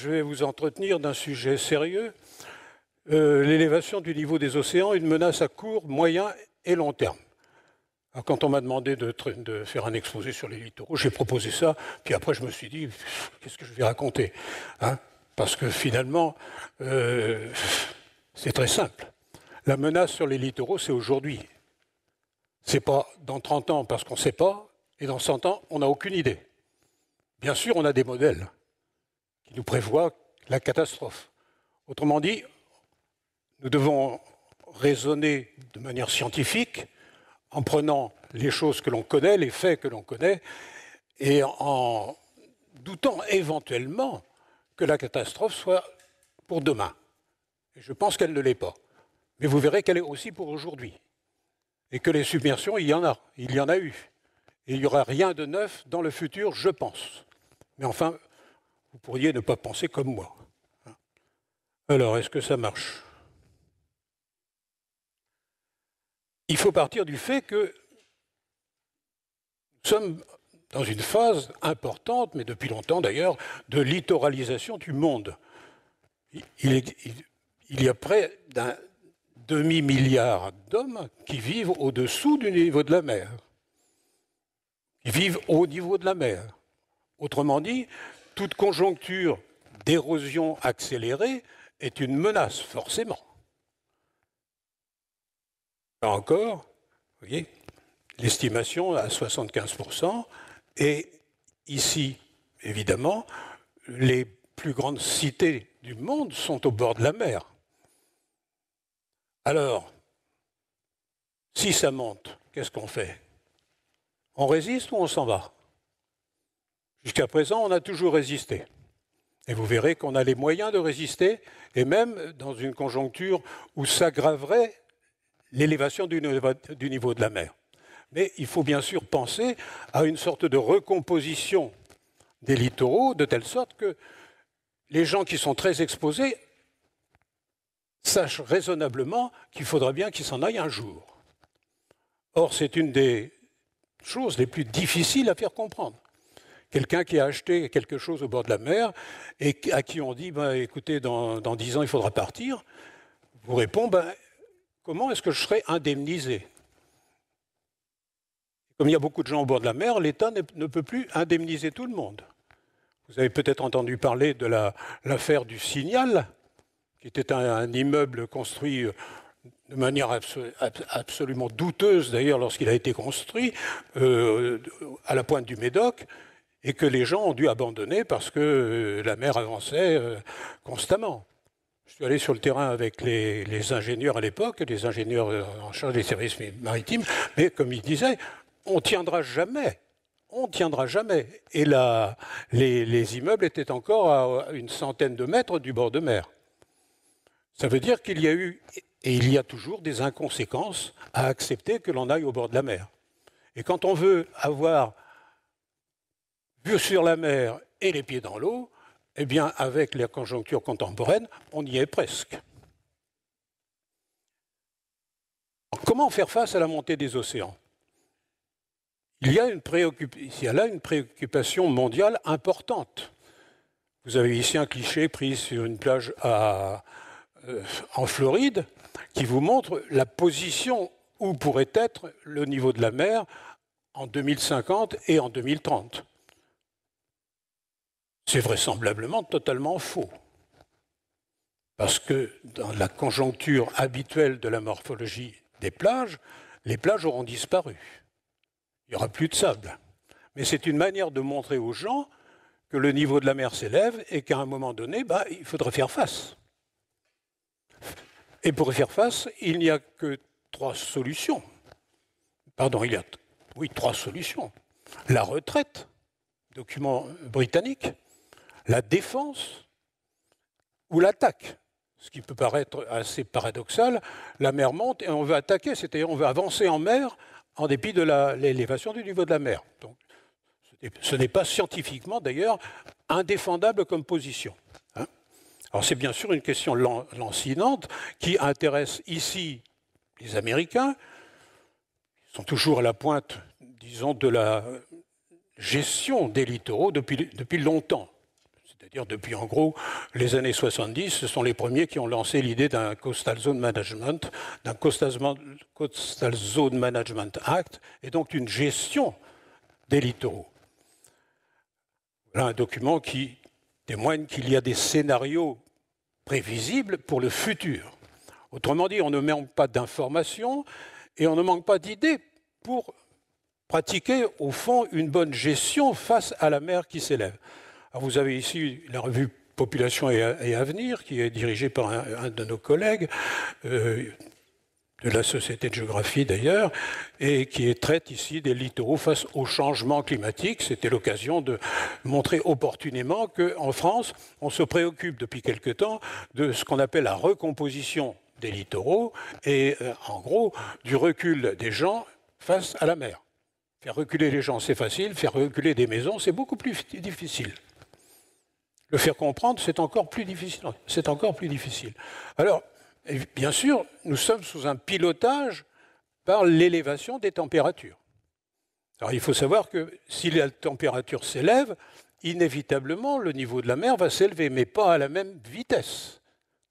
je vais vous entretenir d'un sujet sérieux, l'élévation du niveau des océans, une menace à court, moyen et long terme. Alors, quand on m'a demandé de faire un exposé sur les littoraux, j'ai proposé ça, puis après je me suis dit, qu'est-ce que je vais raconter, hein? Parce que finalement, c'est très simple. La menace sur les littoraux, c'est aujourd'hui. C'est pas dans 30 ans parce qu'on ne sait pas, et dans 100 ans, on n'a aucune idée. Bien sûr, on a des modèles qui nous prévoient la catastrophe. Autrement dit, nous devons raisonner de manière scientifique en prenant les choses que l'on connaît, les faits que l'on connaît, et en doutant éventuellement que la catastrophe soit pour demain. Et je pense qu'elle ne l'est pas. Mais vous verrez qu'elle est aussi pour aujourd'hui. Et que les submersions, il y en a eu. Et il n'y aura rien de neuf dans le futur, je pense. Mais enfin, vous pourriez ne pas penser comme moi. Alors, est-ce que ça marche ? Il faut partir du fait que nous sommes dans une phase importante, mais depuis longtemps d'ailleurs, de littoralisation du monde. Il y a près d'un demi-milliard d'hommes qui vivent au-dessous du niveau de la mer, qui vivent au niveau de la mer. Autrement dit, toute conjoncture d'érosion accélérée est une menace, forcément. Là encore, vous voyez, l'estimation à 75%, et ici, évidemment, les plus grandes cités du monde sont au bord de la mer. Alors, si ça monte, qu'est-ce qu'on fait? On résiste ou on s'en va? Jusqu'à présent, on a toujours résisté. Et vous verrez qu'on a les moyens de résister, et même dans une conjoncture où s'aggraverait l'élévation du niveau de la mer. Mais il faut bien sûr penser à une sorte de recomposition des littoraux, de telle sorte que les gens qui sont très exposés sachent raisonnablement qu'il faudra bien qu'ils s'en aillent un jour. Or, c'est une des choses les plus difficiles à faire comprendre. Quelqu'un qui a acheté quelque chose au bord de la mer et à qui on dit écoutez, dans 10 ans, il faudra partir, vous répond comment est-ce que je serai indemnisé? Comme il y a beaucoup de gens au bord de la mer, l'État ne peut plus indemniser tout le monde. Vous avez peut-être entendu parler de l'affaire du Signal, qui était un immeuble construit de manière absolument douteuse, d'ailleurs, lorsqu'il a été construit, à la pointe du Médoc, et que les gens ont dû abandonner parce que la mer avançait constamment. Je suis allé sur le terrain avec les ingénieurs à l'époque, les ingénieurs en charge des services maritimes, mais comme ils disaient, on ne tiendra jamais. On ne tiendra jamais. Et là, les immeubles étaient encore à une centaine de mètres du bord de mer. Ça veut dire qu'il y a eu, et il y a toujours, des inconséquences à accepter que l'on aille au bord de la mer. Et quand on veut avoir vue sur la mer et les pieds dans l'eau, eh bien, avec la conjoncture contemporaine, on y est presque. Alors, comment faire face à la montée des océans ? Il y a là une préoccupation mondiale importante. Vous avez ici un cliché pris sur une plage en Floride qui vous montre la position où pourrait être le niveau de la mer en 2050 et en 2030. C'est vraisemblablement totalement faux. Parce que dans la conjoncture habituelle de la morphologie des plages, les plages auront disparu. Il n'y aura plus de sable. Mais c'est une manière de montrer aux gens que le niveau de la mer s'élève et qu'à un moment donné, il faudra faire face. Et pour faire face, il n'y a que 3 solutions. Pardon, il y a 3 solutions. La retraite, document britannique, la défense ou l'attaque. Ce qui peut paraître assez paradoxal, la mer monte et on veut attaquer, c'est-à-dire on veut avancer en mer en dépit de l'élévation du niveau de la mer. Donc, ce n'est pas scientifiquement, d'ailleurs, indéfendable comme position. Alors c'est bien sûr une question lancinante qui intéresse ici les Américains, qui sont toujours à la pointe, disons, de la gestion des littoraux depuis longtemps. C'est-à-dire depuis en gros les années 70, ce sont les premiers qui ont lancé l'idée d'un Coastal Zone Management, d'un Coastal Zone Management Act, et donc une gestion des littoraux. Voilà un document qui témoigne qu'il y a des scénarios prévisibles pour le futur. Autrement dit, on ne manque pas d'informations et on ne manque pas d'idées pour pratiquer, au fond, une bonne gestion face à la mer qui s'élève. Alors vous avez ici la revue Population et Avenir, qui est dirigée par un de nos collègues, de la Société de géographie d'ailleurs, et qui traite ici des littoraux face au changement climatique. C'était l'occasion de montrer opportunément qu'en France, on se préoccupe depuis quelque temps de ce qu'on appelle la recomposition des littoraux et en gros du recul des gens face à la mer. Faire reculer les gens, c'est facile, faire reculer des maisons, c'est beaucoup plus difficile. Le faire comprendre, c'est encore plus difficile. C'est encore plus difficile. Alors, et bien sûr, nous sommes sous un pilotage par l'élévation des températures. Alors il faut savoir que si la température s'élève, inévitablement le niveau de la mer va s'élever, mais pas à la même vitesse.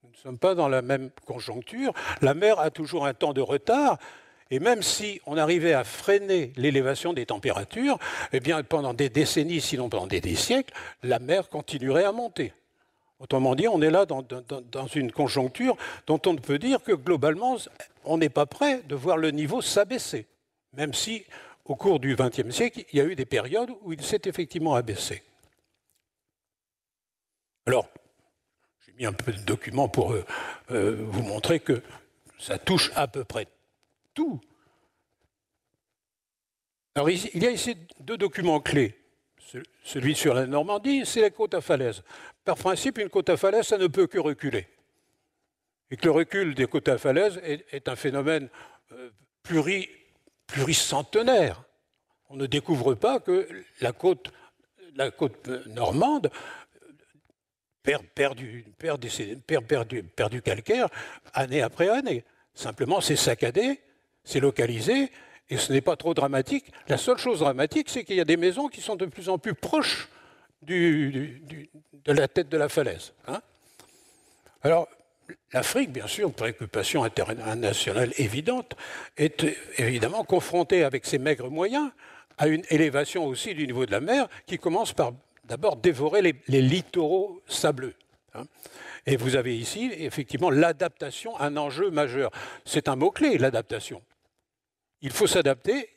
Nous ne sommes pas dans la même conjoncture. La mer a toujours un temps de retard, et même si on arrivait à freiner l'élévation des températures, eh bien pendant des décennies, sinon pendant des siècles, la mer continuerait à monter. Autrement dit, on est là dans une conjoncture dont on peut dire que globalement, on n'est pas prêt de voir le niveau s'abaisser, même si au cours du XXe siècle, il y a eu des périodes où il s'est effectivement abaissé. Alors, j'ai mis un peu de documents pour vous montrer que ça touche à peu près tout. Alors, il y a ici deux documents clés. Celui sur la Normandie, c'est la côte à falaise. Par principe, une côte à falaise, ça ne peut que reculer. Et que le recul des côtes à falaise est un phénomène pluricentenaire. On ne découvre pas que la côte normande perd du calcaire année après année. Simplement, c'est saccadé, c'est localisé, et ce n'est pas trop dramatique. La seule chose dramatique, c'est qu'il y a des maisons qui sont de plus en plus proches de la tête de la falaise. Hein. Alors, l'Afrique, bien sûr, une préoccupation internationale évidente, est évidemment confrontée avec ses maigres moyens à une élévation aussi du niveau de la mer qui commence par d'abord dévorer les littoraux sableux. Hein. Et vous avez ici, effectivement, l'adaptation, un enjeu majeur. C'est un mot-clé, l'adaptation. Il faut s'adapter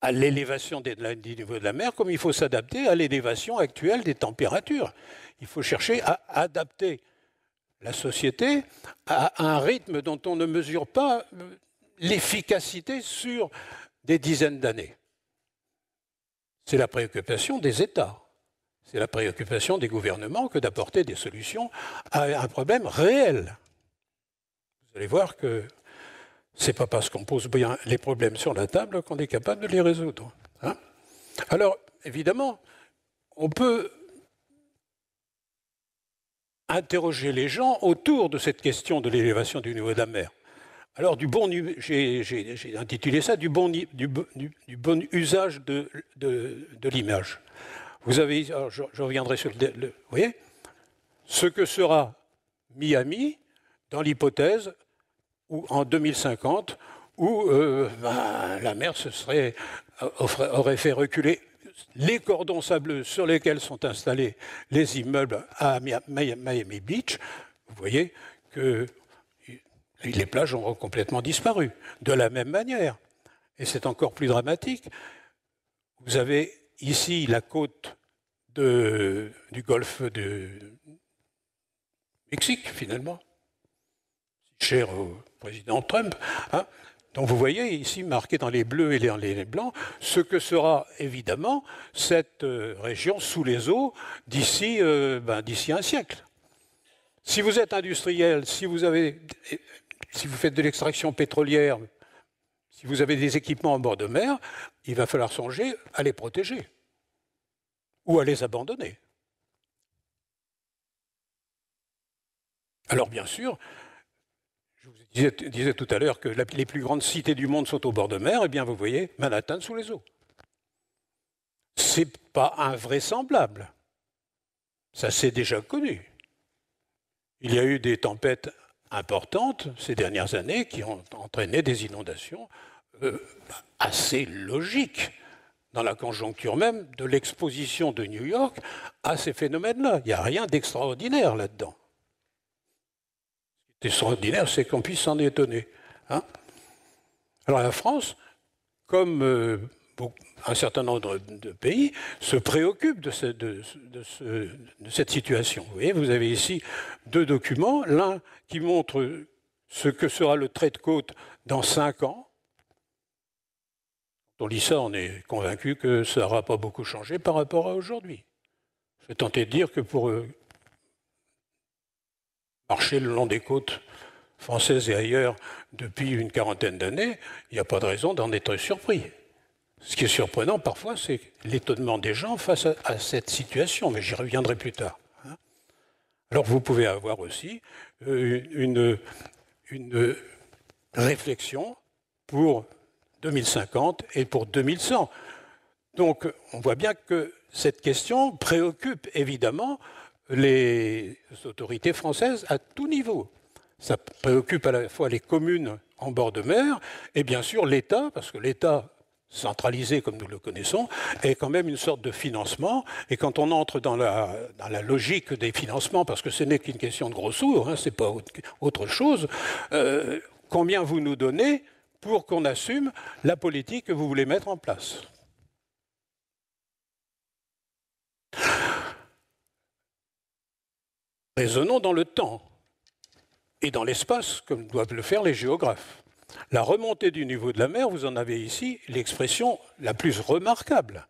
à l'élévation du niveau de la mer comme il faut s'adapter à l'élévation actuelle des températures. Il faut chercher à adapter la société à un rythme dont on ne mesure pas l'efficacité sur des dizaines d'années. C'est la préoccupation des États, c'est la préoccupation des gouvernements que d'apporter des solutions à un problème réel. Vous allez voir que ce n'est pas parce qu'on pose bien les problèmes sur la table qu'on est capable de les résoudre. Hein. Alors, évidemment, on peut interroger les gens autour de cette question de l'élévation du niveau de la mer. Alors, j'ai intitulé ça du bon usage de l'image. Vous avez, alors je reviendrai sur vous voyez, ce que sera Miami dans l'hypothèse où en 2050, où la mer aurait fait reculer les cordons sableux sur lesquels sont installés les immeubles à Miami Beach. Vous voyez que les plages ont complètement disparu. De la même manière, et c'est encore plus dramatique, vous avez ici la côte du golfe du Mexique, finalement, cher au président Trump. Hein. Donc vous voyez ici marqué dans les bleus et dans les blancs ce que sera évidemment cette région sous les eaux d'ici un siècle. Si vous êtes industriel, si vous faites de l'extraction pétrolière, si vous avez des équipements en bord de mer, il va falloir songer à les protéger ou à les abandonner. Alors bien sûr, je vous disais tout à l'heure que les plus grandes cités du monde sont au bord de mer, et bien vous voyez Manhattan sous les eaux. Ce n'est pas invraisemblable. Ça s'est déjà connu. Il y a eu des tempêtes importantes ces dernières années qui ont entraîné des inondations assez logiques dans la conjoncture même de l'exposition de New York à ces phénomènes-là. Il n'y a rien d'extraordinaire là-dedans. Ce qui est extraordinaire, c'est qu'on puisse s'en étonner. Hein. Alors la France, comme un certain nombre de pays, se préoccupe de cette situation. Vous voyez, vous avez ici deux documents, l'un qui montre ce que sera le trait de côte dans 5 ans. Quand on lit ça, on est convaincu que ça n'aura pas beaucoup changé par rapport à aujourd'hui. Je vais tenter de dire que pour marcher le long des côtes françaises et ailleurs depuis une quarantaine d'années, il n'y a pas de raison d'en être surpris. Ce qui est surprenant parfois, c'est l'étonnement des gens face à cette situation, mais j'y reviendrai plus tard. Alors vous pouvez avoir aussi une réflexion pour 2050 et pour 2100. Donc on voit bien que cette question préoccupe évidemment les autorités françaises à tout niveau. Ça préoccupe à la fois les communes en bord de mer et bien sûr l'État, parce que l'État centralisé comme nous le connaissons, est quand même une sorte de financement. Et quand on entre dans la logique des financements, parce que ce n'est qu'une question de gros sous, hein, ce n'est pas autre chose, combien vous nous donnez pour qu'on assume la politique que vous voulez mettre en place? Raisonnons dans le temps et dans l'espace, comme doivent le faire les géographes. La remontée du niveau de la mer, vous en avez ici l'expression la plus remarquable.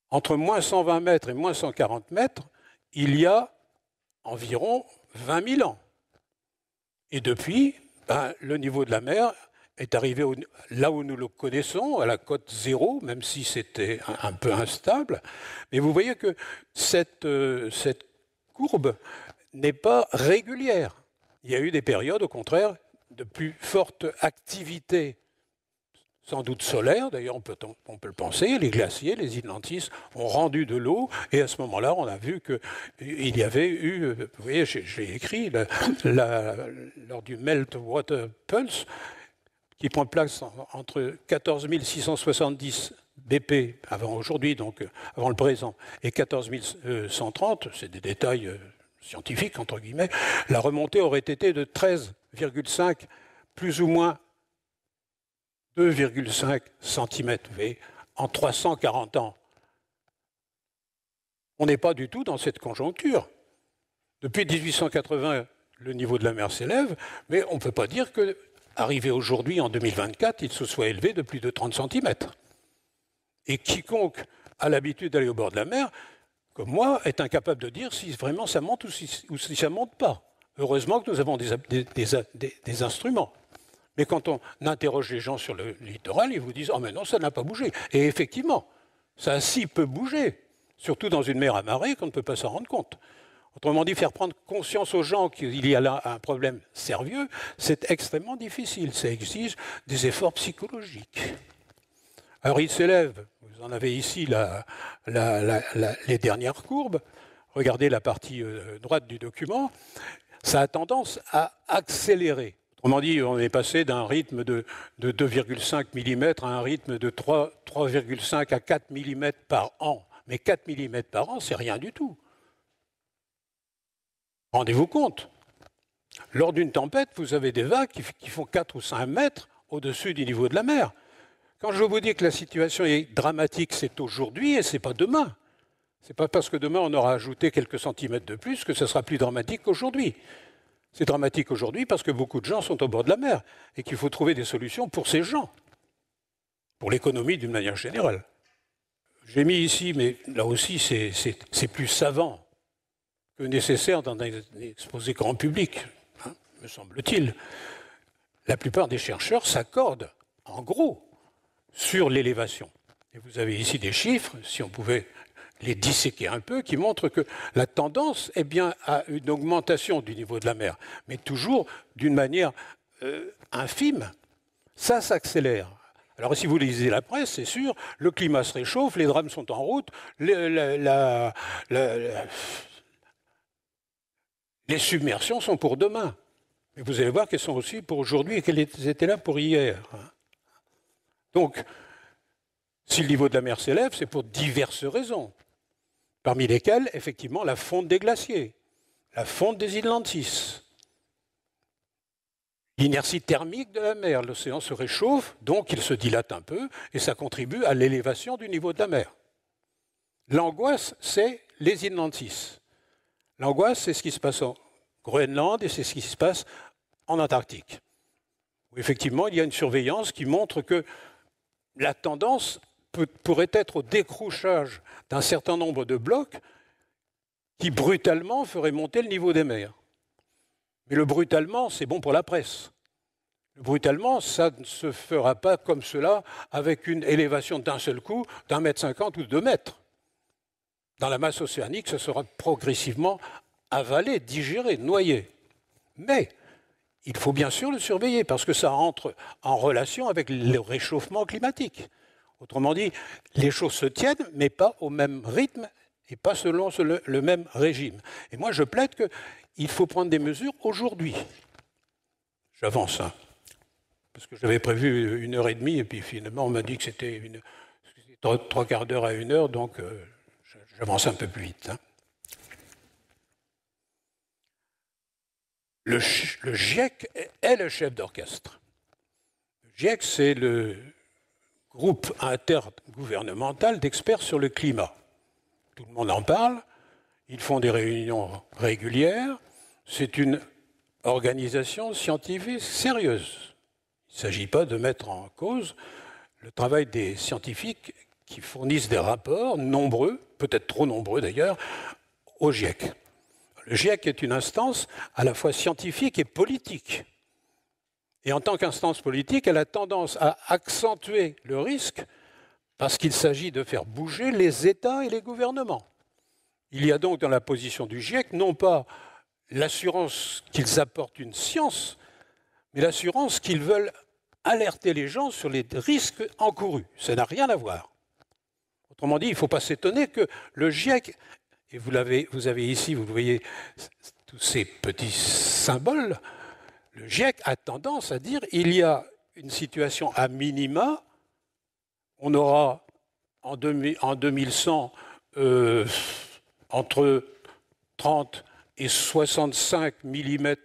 Entre moins 120 mètres et moins 140 mètres, il y a environ 20 000 ans. Et depuis, le niveau de la mer est arrivé là où nous le connaissons, à la cote zéro, même si c'était un peu instable. Mais vous voyez que cette courbe n'est pas régulière. Il y a eu des périodes, au contraire, de plus forte activité, sans doute solaire, d'ailleurs on peut le penser, les glaciers, les Atlantis ont rendu de l'eau, et à ce moment-là, on a vu qu'il y avait eu, vous voyez, j'ai écrit, lors du Melt Water Pulse, qui prend place entre 14 670 BP avant aujourd'hui, donc avant le présent, et 14 130, c'est des détails scientifiques, entre guillemets, la remontée aurait été de 13,5, plus ou moins 2,5 cm en 340 ans. On n'est pas du tout dans cette conjoncture. Depuis 1880, le niveau de la mer s'élève, mais on ne peut pas dire qu'arrivé aujourd'hui, en 2024, il se soit élevé de plus de 30 cm. Et quiconque a l'habitude d'aller au bord de la mer, comme moi, est incapable de dire si vraiment ça monte ou si ça ne monte pas. Heureusement que nous avons des instruments. Mais quand on interroge les gens sur le littoral, ils vous disent « Oh mais non, ça n'a pas bougé ». Et effectivement, ça a si peu bougé, surtout dans une mer amarrée qu'on ne peut pas s'en rendre compte. Autrement dit, faire prendre conscience aux gens qu'il y a là un problème sérieux, c'est extrêmement difficile. Ça exige des efforts psychologiques. Alors il s'élève, vous en avez ici les dernières courbes, regardez la partie droite du document, ça a tendance à accélérer. Autrement dit, on est passé d'un rythme de 2,5 mm à un rythme de 3,5 à 4 mm par an. Mais 4 mm par an, c'est rien du tout. Rendez-vous compte, lors d'une tempête, vous avez des vagues qui font 4 ou 5 mètres au-dessus du niveau de la mer. Quand je vous dis que la situation est dramatique, c'est aujourd'hui et ce n'est pas demain. Ce n'est pas parce que demain on aura ajouté quelques centimètres de plus que ce sera plus dramatique qu'aujourd'hui. C'est dramatique aujourd'hui parce que beaucoup de gens sont au bord de la mer et qu'il faut trouver des solutions pour ces gens, pour l'économie d'une manière générale. J'ai mis ici, mais là aussi c'est plus savant que nécessaire dans un exposé grand public, hein, me semble-t-il. La plupart des chercheurs s'accordent, en gros, sur l'élévation. Et vous avez ici des chiffres, si on pouvait les disséquer un peu, qui montrent que la tendance est bien à une augmentation du niveau de la mer, mais toujours d'une manière infime. Ça s'accélère. Alors si vous lisez la presse, c'est sûr, le climat se réchauffe, les drames sont en route, les submersions sont pour demain. Mais vous allez voir qu'elles sont aussi pour aujourd'hui et qu'elles étaient là pour hier. Donc, si le niveau de la mer s'élève, c'est pour diverses raisons, parmi lesquelles, effectivement, la fonte des glaciers, la fonte des inlandsis, l'inertie thermique de la mer. L'océan se réchauffe, donc il se dilate un peu, et ça contribue à l'élévation du niveau de la mer. L'angoisse, c'est les inlandsis. L'angoisse, c'est ce qui se passe en Groenland et c'est ce qui se passe en Antarctique. Où effectivement, il y a une surveillance qui montre que la tendance pourrait être au décrochage d'un certain nombre de blocs qui brutalement feraient monter le niveau des mers. Mais le brutalement, c'est bon pour la presse. Le brutalement, ça ne se fera pas comme cela avec une élévation d'un seul coup d'1,50 m ou de 2 mètres. Dans la masse océanique, ça sera progressivement avalé, digéré, noyé. Mais il faut bien sûr le surveiller parce que ça entre en relation avec le réchauffement climatique. Autrement dit, les choses se tiennent, mais pas au même rythme et pas selon le même régime. Et moi, je plaide qu'il faut prendre des mesures aujourd'hui. J'avance, hein, parce que j'avais prévu 1h30 et puis finalement, on m'a dit que c'était 3 quarts d'heure à 1 heure, donc j'avance un peu plus vite. Hein. Le GIEC est le chef d'orchestre. Le GIEC, c'est le groupe intergouvernemental d'experts sur le climat. Tout le monde en parle, ils font des réunions régulières, c'est une organisation scientifique sérieuse. Il ne s'agit pas de mettre en cause le travail des scientifiques qui fournissent des rapports nombreux, peut-être trop nombreux d'ailleurs, au GIEC. Le GIEC est une instance à la fois scientifique et politique. Et en tant qu'instance politique, elle a tendance à accentuer le risque parce qu'il s'agit de faire bouger les États et les gouvernements. Il y a donc dans la position du GIEC non pas l'assurance qu'ils apportent une science, mais l'assurance qu'ils veulent alerter les gens sur les risques encourus. Ça n'a rien à voir. Autrement dit, il ne faut pas s'étonner que le GIEC, et vous avez ici, vous voyez tous ces petits symboles, le GIEC a tendance à dire qu'il y a une situation à minima, on aura en 2100 entre 30 et 65 cm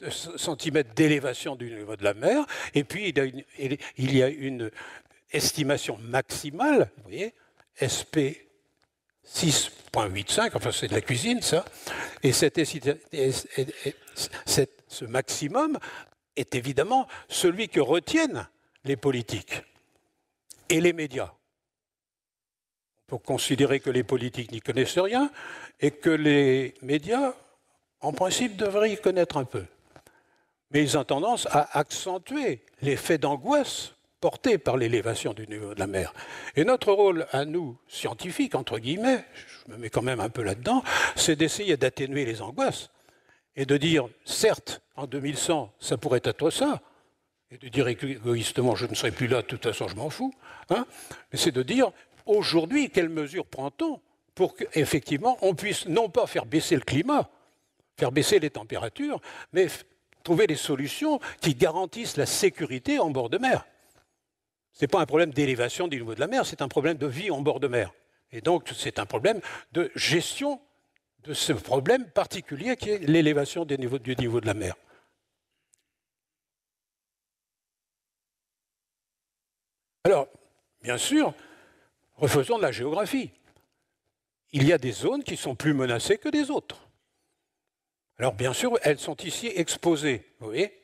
d'élévation du niveau de la mer, et puis il y a une estimation maximale, vous voyez, SP 6,85, enfin c'est de la cuisine ça, et ce maximum est évidemment celui que retiennent les politiques et les médias. On peut considérer que les politiques n'y connaissent rien et que les médias, en principe, devraient y connaître un peu. Mais ils ont tendance à accentuer l'effet d'angoisse porté par l'élévation du niveau de la mer. Et notre rôle à nous, scientifiques, entre guillemets, je me mets quand même un peu là-dedans, c'est d'essayer d'atténuer les angoisses et de dire, certes, en 2100, ça pourrait être ça, et de dire égoïstement, je ne serai plus là, de toute façon, je m'en fous, hein, mais c'est de dire, aujourd'hui, quelles mesures prend-on pour qu'effectivement, on puisse non pas faire baisser le climat, faire baisser les températures, mais trouver des solutions qui garantissent la sécurité en bord de mer. Ce n'est pas un problème d'élévation du niveau de la mer, c'est un problème de vie en bord de mer. Et donc, c'est un problème de gestion de ce problème particulier qui est l'élévation du niveau de la mer. Alors, bien sûr, refaisons de la géographie. Il y a des zones qui sont plus menacées que des autres. Alors, bien sûr, elles sont ici exposées, vous voyez.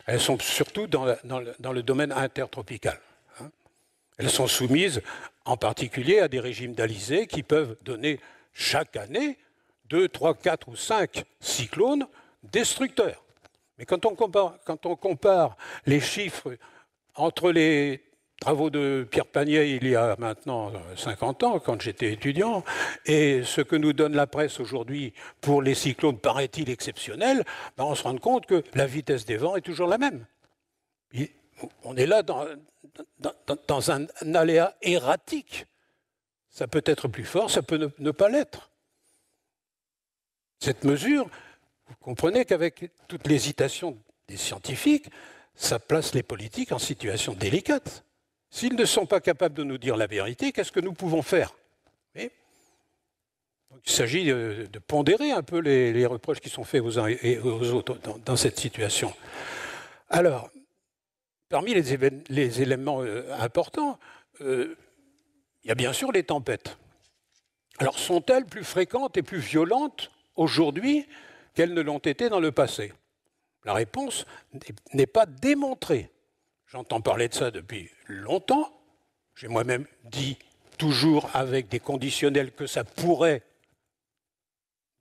Elles sont surtout dans le domaine intertropical. Elles sont soumises en particulier à des régimes d'alizé qui peuvent donner chaque année 2, 3, 4 ou 5 cyclones destructeurs. Mais quand on compare les chiffres entre les travaux de Pierre Panier il y a maintenant 50 ans, quand j'étais étudiant, et ce que nous donne la presse aujourd'hui pour les cyclones, paraît-il, exceptionnels, on se rend compte que la vitesse des vents est toujours la même. On est là dans un aléa erratique. Ça peut être plus fort, ça peut ne pas l'être. Cette mesure, vous comprenez qu'avec toute l'hésitation des scientifiques, ça place les politiques en situation délicate. S'ils ne sont pas capables de nous dire la vérité, qu'est-ce que nous pouvons faire? Donc, il s'agit de pondérer un peu les reproches qui sont faits aux uns et aux autres dans cette situation. Alors, parmi les éléments importants, il y a bien sûr les tempêtes. Alors, sont-elles plus fréquentes et plus violentes aujourd'hui qu'elles ne l'ont été dans le passé? La réponse n'est pas démontrée. J'entends parler de ça depuis longtemps. J'ai moi-même dit toujours avec des conditionnels que ça pourrait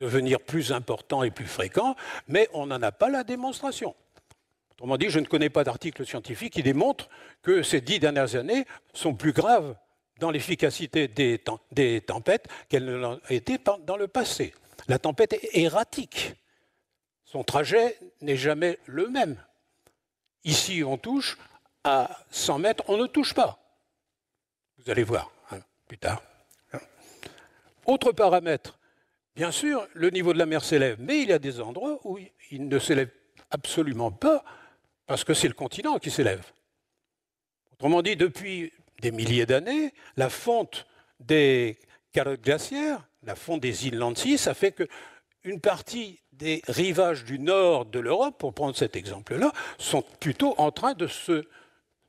devenir plus important et plus fréquent, mais on n'en a pas la démonstration. Autrement dit, je ne connais pas d'article scientifique qui démontre que ces 10 dernières années sont plus graves dans l'efficacité des tempêtes qu'elles ne l'ont été dans le passé. La tempête est erratique. Son trajet n'est jamais le même. Ici, on touche, à 100 mètres, on ne touche pas. Vous allez voir plus tard. Autre paramètre, bien sûr, le niveau de la mer s'élève, mais il y a des endroits où il ne s'élève absolument pas, parce que c'est le continent qui s'élève. Autrement dit, depuis des milliers d'années, la fonte des calottes glaciaires, la fonte des Inland Sea, ça fait qu'une partie des rivages du nord de l'Europe, pour prendre cet exemple-là, sont plutôt en train de se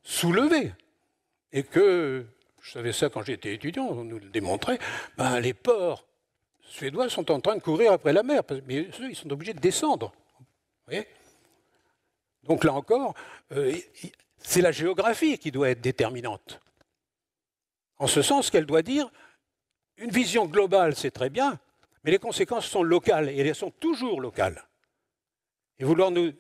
soulever. Et que, je savais ça quand j'étais étudiant, on nous le démontrait, les ports suédois sont en train de courir après la mer, mais eux, ils sont obligés de descendre. Vous voyez ? Donc là encore, c'est la géographie qui doit être déterminante. En ce sens qu'elle doit dire, une vision globale, c'est très bien, mais les conséquences sont locales, et elles sont toujours locales. Et vouloir nous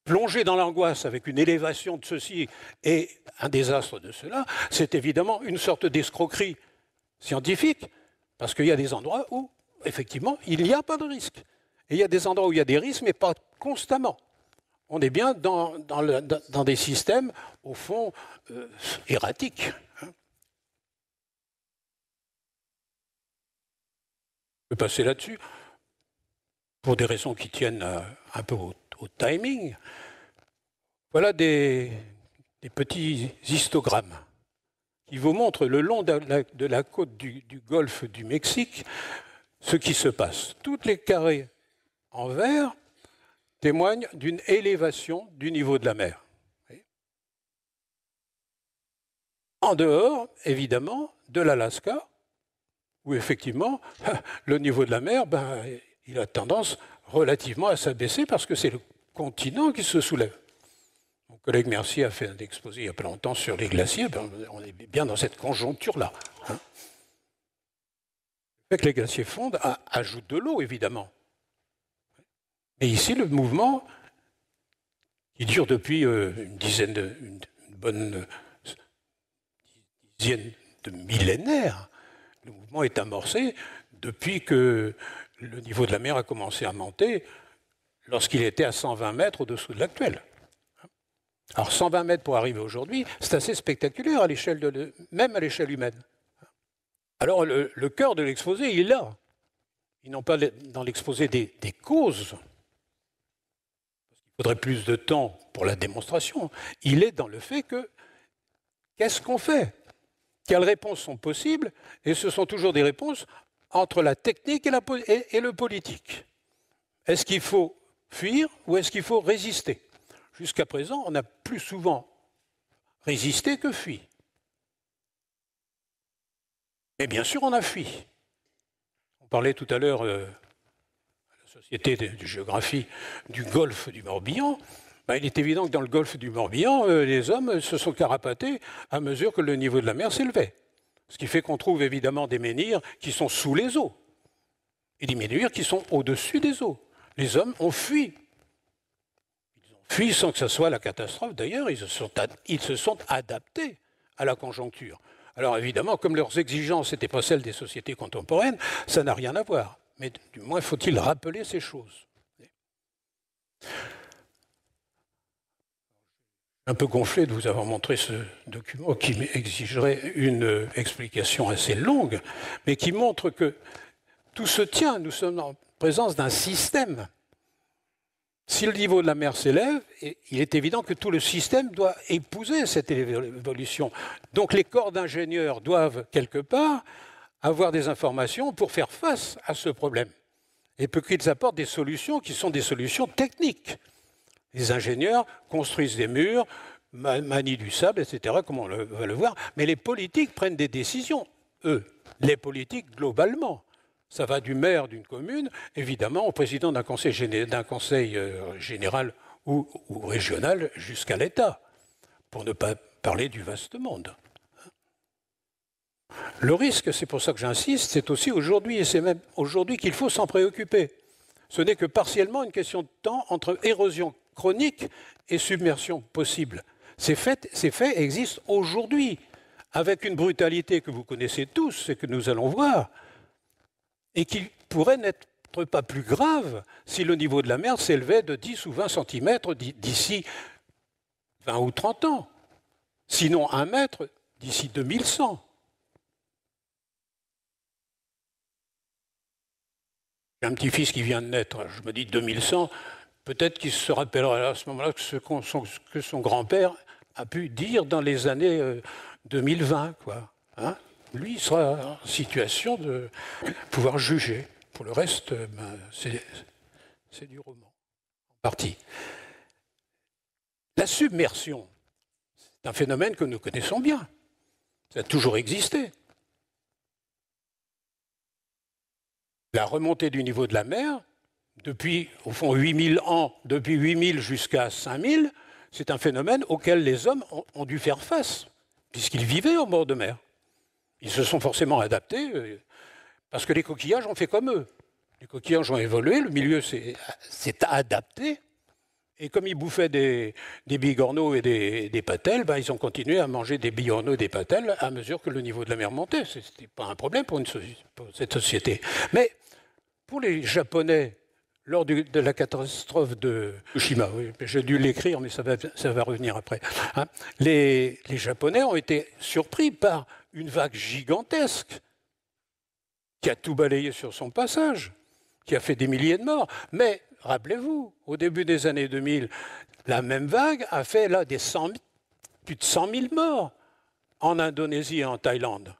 plonger dans l'angoisse avec une élévation de ceci et un désastre de cela, c'est évidemment une sorte d'escroquerie scientifique, parce qu'il y a des endroits où, effectivement, il n'y a pas de risque. Et il y a des endroits où il y a des risques, mais pas constamment. On est bien dans des systèmes, au fond, erratiques. Je vais passer là-dessus, pour des raisons qui tiennent un peu au timing. Voilà des petits histogrammes qui vous montrent le long de la côte du golfe du Mexique ce qui se passe. Toutes les carrés en vert témoignent d'une élévation du niveau de la mer. En dehors, évidemment, de l'Alaska, où effectivement, le niveau de la mer, il a tendance relativement à s'abaisser parce que c'est le continent qui se soulève. Mon collègue Mercier a fait un exposé il n'y a pas longtemps sur les glaciers. On est bien dans cette conjoncture-là. Le fait que les glaciers fondent ajoute de l'eau, évidemment. Et ici, le mouvement, qui dure depuis une bonne dizaine de millénaires, le mouvement est amorcé depuis que le niveau de la mer a commencé à monter lorsqu'il était à 120 mètres au-dessous de l'actuel. Alors 120 mètres pour arriver aujourd'hui, c'est assez spectaculaire à l'échelle même à l'échelle humaine. Alors le cœur de l'exposé, il est là. Ils n'ont pas dans l'exposé des causes. Il faudrait plus de temps pour la démonstration. Il est dans le fait que qu'est-ce qu'on fait? Quelles réponses sont possibles? Et ce sont toujours des réponses entre la technique et le politique. Est-ce qu'il faut fuir ou est-ce qu'il faut résister? Jusqu'à présent, on a plus souvent résisté que fui. Et bien sûr, on a fui. On parlait tout à l'heure à la Société de géographie du golfe du Morbihan. Il est évident que dans le golfe du Morbihan, les hommes se sont carapatés à mesure que le niveau de la mer s'élevait. Ce qui fait qu'on trouve évidemment des menhirs qui sont sous les eaux et des menhirs qui sont au-dessus des eaux. Les hommes ont fui. Ils ont fui sans que ce soit la catastrophe. D'ailleurs, ils se sont adaptés à la conjoncture. Alors évidemment, comme leurs exigences n'étaient pas celles des sociétés contemporaines, ça n'a rien à voir. Mais du moins, faut-il rappeler ces choses. Un peu gonflé de vous avoir montré ce document qui exigerait une explication assez longue, mais qui montre que tout se tient. Nous sommes en présence d'un système. Si le niveau de la mer s'élève, il est évident que tout le système doit épouser cette évolution. Donc les corps d'ingénieurs doivent, quelque part, avoir des informations pour faire face à ce problème. Et pour qu'ils apportent des solutions qui sont des solutions techniques. Les ingénieurs construisent des murs, manient du sable, etc., comme on va le voir. Mais les politiques prennent des décisions, eux. Les politiques, globalement. Ça va du maire d'une commune, évidemment, au président d'un conseil général ou régional jusqu'à l'État, pour ne pas parler du vaste monde. Le risque, c'est pour ça que j'insiste, c'est aussi aujourd'hui, et c'est même aujourd'hui qu'il faut s'en préoccuper. Ce n'est que partiellement une question de temps entre érosion chronique et submersion possible. Ces faits existent aujourd'hui, avec une brutalité que vous connaissez tous et que nous allons voir, et qui pourrait n'être pas plus grave si le niveau de la mer s'élevait de 10 ou 20 cm d'ici 20 ou 30 ans. Sinon 1 mètre d'ici 2100. J'ai un petit-fils qui vient de naître, je me dis 2100, peut-être qu'il se rappellera à ce moment-là que son grand-père a pu dire dans les années 2020, quoi. Hein? Lui, il sera en situation de pouvoir juger. Pour le reste, c'est du roman, en partie. La submersion, c'est un phénomène que nous connaissons bien. Ça a toujours existé. La remontée du niveau de la mer, depuis, au fond, 8000 ans, depuis 8000 jusqu'à 5000, c'est un phénomène auquel les hommes ont dû faire face, puisqu'ils vivaient au bord de mer. Ils se sont forcément adaptés, parce que les coquillages ont fait comme eux. Les coquillages ont évolué, le milieu s'est adapté, et comme ils bouffaient des bigorneaux et des patelles, ben, ils ont continué à manger des bigorneaux et des patelles à mesure que le niveau de la mer montait. Ce n'était pas un problème pour cette société. Mais pour les Japonais, lors de la catastrophe de Fukushima, oui, j'ai dû l'écrire, mais ça va revenir après, hein, les Japonais ont été surpris par une vague gigantesque qui a tout balayé sur son passage, qui a fait des milliers de morts. Mais rappelez-vous, au début des années 2000, la même vague a fait là plus de 100 000 morts en Indonésie et en Thaïlande.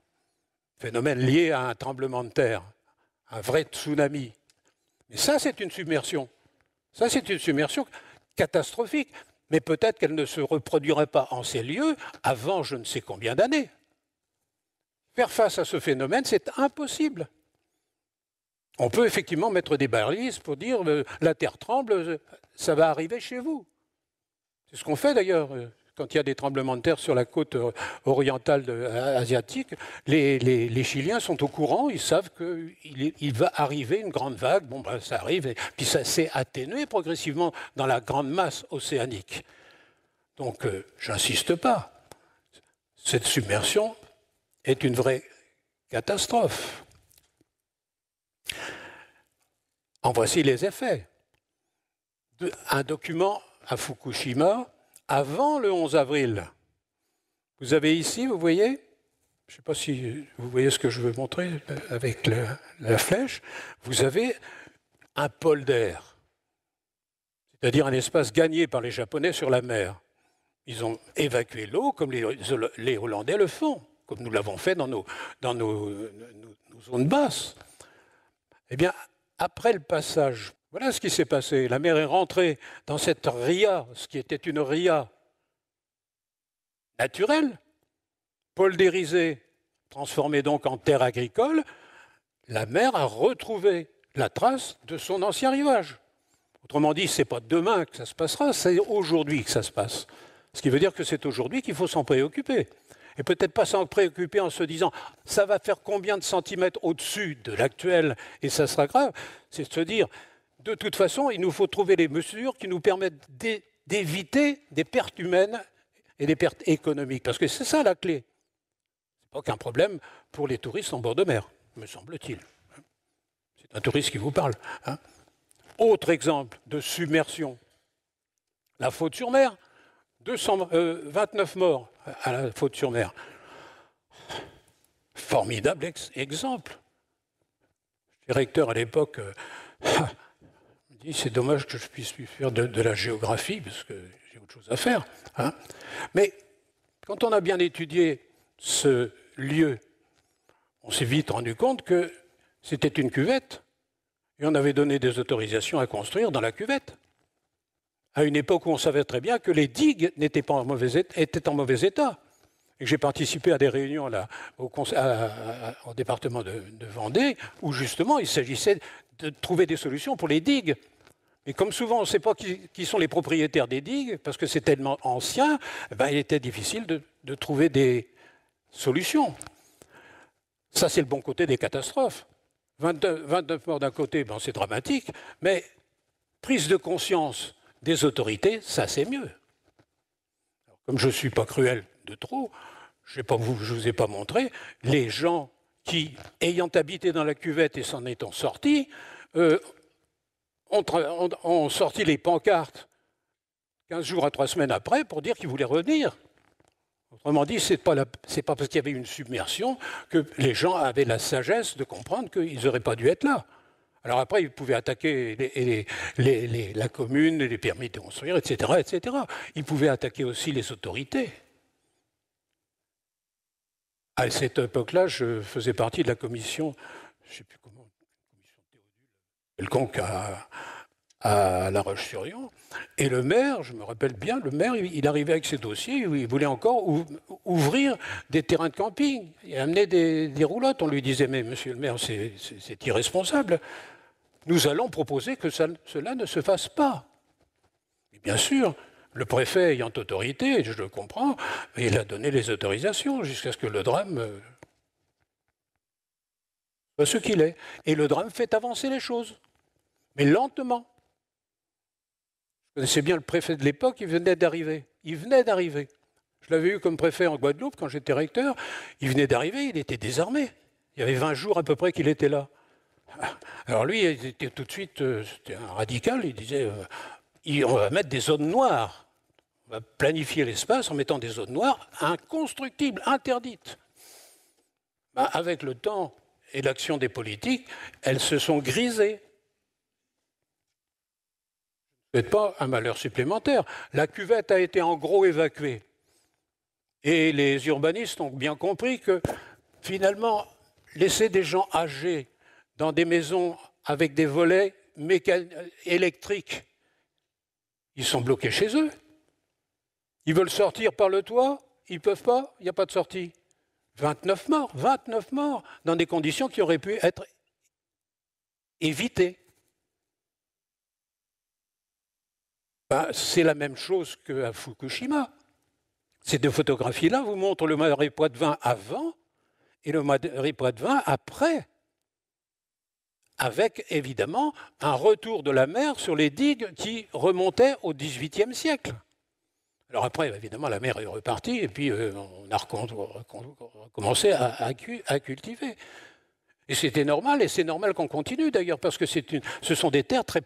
Phénomène lié à un tremblement de terre, un vrai tsunami. Mais ça, c'est une submersion. Ça, c'est une submersion catastrophique. Mais peut-être qu'elle ne se reproduirait pas en ces lieux avant je ne sais combien d'années. Faire face à ce phénomène, c'est impossible. On peut effectivement mettre des balises pour dire la terre tremble, ça va arriver chez vous. C'est ce qu'on fait d'ailleurs quand il y a des tremblements de terre sur la côte orientale asiatique. Les Chiliens sont au courant, ils savent qu'il va arriver une grande vague. Bon, ben, ça arrive, et puis ça s'est atténué progressivement dans la grande masse océanique. Donc, j'insiste pas. Cette submersion est une vraie catastrophe. En voici les effets. Un document à Fukushima avant le 11 avril. Vous avez ici, vous voyez, je ne sais pas si vous voyez ce que je veux montrer avec la flèche, vous avez un polder, c'est-à-dire un espace gagné par les Japonais sur la mer. Ils ont évacué l'eau comme les Hollandais le font, comme nous l'avons fait dans nos zones basses. Eh bien, après le passage, voilà ce qui s'est passé. La mer est rentrée dans cette ria, ce qui était une ria naturelle, poldérisée, transformée donc en terre agricole. La mer a retrouvé la trace de son ancien rivage. Autrement dit, ce n'est pas demain que ça se passera, c'est aujourd'hui que ça se passe. Ce qui veut dire que c'est aujourd'hui qu'il faut s'en préoccuper. Et peut-être pas s'en préoccuper en se disant « ça va faire combien de centimètres au-dessus de l'actuel et ça sera grave ?» C'est de se dire « de toute façon, il nous faut trouver les mesures qui nous permettent d'éviter des pertes humaines et des pertes économiques. » Parce que c'est ça la clé. Ce n'est pas qu'un problème pour les touristes en bord de mer, me semble-t-il. C'est un touriste qui vous parle. Hein. Autre exemple de submersion, la faute sur mer. 29 morts à la Faute-sur-Mer. Formidable exemple. J'étais recteur à l'époque. Je me dis, c'est dommage que je puisse plus faire de la géographie, parce que j'ai autre chose à faire. Hein. Mais quand on a bien étudié ce lieu, on s'est vite rendu compte que c'était une cuvette, et on avait donné des autorisations à construire dans la cuvette, à une époque où on savait très bien que les digues étaient en mauvais état. Et j'ai participé à des réunions là, au département de Vendée, où justement il s'agissait de trouver des solutions pour les digues. Et comme souvent on ne sait pas qui sont les propriétaires des digues, parce que c'est tellement ancien, il était difficile de trouver des solutions. Ça, c'est le bon côté des catastrophes. 29 morts d'un côté, c'est dramatique, mais prise de conscience des autorités, ça c'est mieux. Alors, comme je ne suis pas cruel de trop, je ne vous ai pas montré, les gens qui, ayant habité dans la cuvette et s'en étant sortis, ont sorti les pancartes 15 jours à 3 semaines après pour dire qu'ils voulaient revenir. Autrement dit, ce n'est pas parce qu'il y avait une submersion que les gens avaient la sagesse de comprendre qu'ils n'auraient pas dû être là. Alors après, ils pouvaient attaquer la commune, les permis de construire, etc., etc. Ils pouvaient attaquer aussi les autorités. À cette époque-là, je faisais partie de la commission, je ne sais plus comment, commission Théodule, quelconque à La Roche-sur-Yon. Et le maire, je me rappelle bien, le maire, il arrivait avec ses dossiers, il voulait encore ouvrir des terrains de camping. Il amenait des roulottes. On lui disait, mais monsieur le maire, c'est irresponsable. Nous allons proposer que cela ne se fasse pas. Et bien sûr, le préfet ayant autorité, je le comprends, il a donné les autorisations jusqu'à ce que le drame soit ce qu'il est. Et le drame fait avancer les choses, mais lentement. Je connaissais bien le préfet de l'époque, il venait d'arriver. Je l'avais eu comme préfet en Guadeloupe quand j'étais recteur. Il venait d'arriver, il était désarmé. Il y avait 20 jours à peu près qu'il était là. Alors lui, il était tout de suite, c'était un radical, il disait on va mettre des zones noires. On va planifier l'espace en mettant des zones noires inconstructibles, interdites. Avec le temps et l'action des politiques, elles se sont grisées. Ce n'est pas un malheur supplémentaire. La cuvette a été en gros évacuée. Et les urbanistes ont bien compris que finalement, laisser des gens âgés dans des maisons avec des volets électriques, ils sont bloqués chez eux. Ils veulent sortir par le toit, ils ne peuvent pas, il n'y a pas de sortie. 29 morts, dans des conditions qui auraient pu être évitées. C'est la même chose qu'à Fukushima. Ces deux photographies-là vous montrent le marais Poitevin avant et le marais Poitevin après, avec évidemment un retour de la mer sur les digues qui remontaient au XVIIIe siècle. Alors après, évidemment, la mer est repartie et puis on a recommencé à cultiver. Et c'était normal, et c'est normal qu'on continue d'ailleurs, parce que ce sont des terres très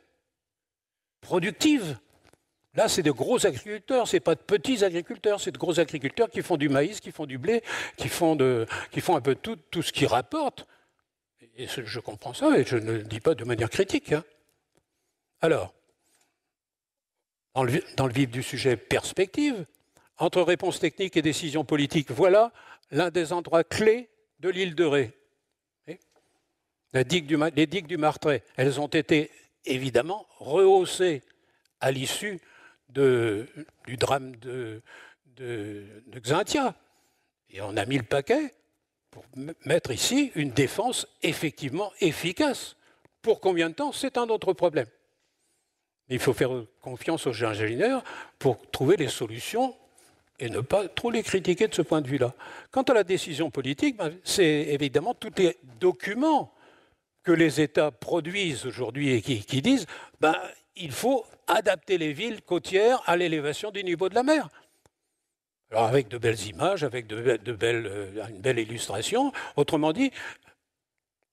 productives. Là, c'est de gros agriculteurs, ce n'est pas de petits agriculteurs, c'est de gros agriculteurs qui font du maïs, qui font du blé, qui font un peu tout ce qui rapporte. Et je comprends ça, et je ne le dis pas de manière critique. Hein. Alors, dans le vif du sujet, perspective, entre réponse technique et décision politique, voilà l'un des endroits clés de l'île de Ré. Les digues du Martret, elles ont été évidemment rehaussées à l'issue du drame de Xaintia. Et on a mis le paquet pour mettre ici une défense effectivement efficace. Pour combien de temps, c'est un autre problème. Il faut faire confiance aux ingénieurs pour trouver les solutions et ne pas trop les critiquer de ce point de vue-là. Quant à la décision politique, c'est évidemment tous les documents que les États produisent aujourd'hui et qui disent il faut adapter les villes côtières à l'élévation du niveau de la mer. Alors avec de belles images, avec une belle illustration. Autrement dit,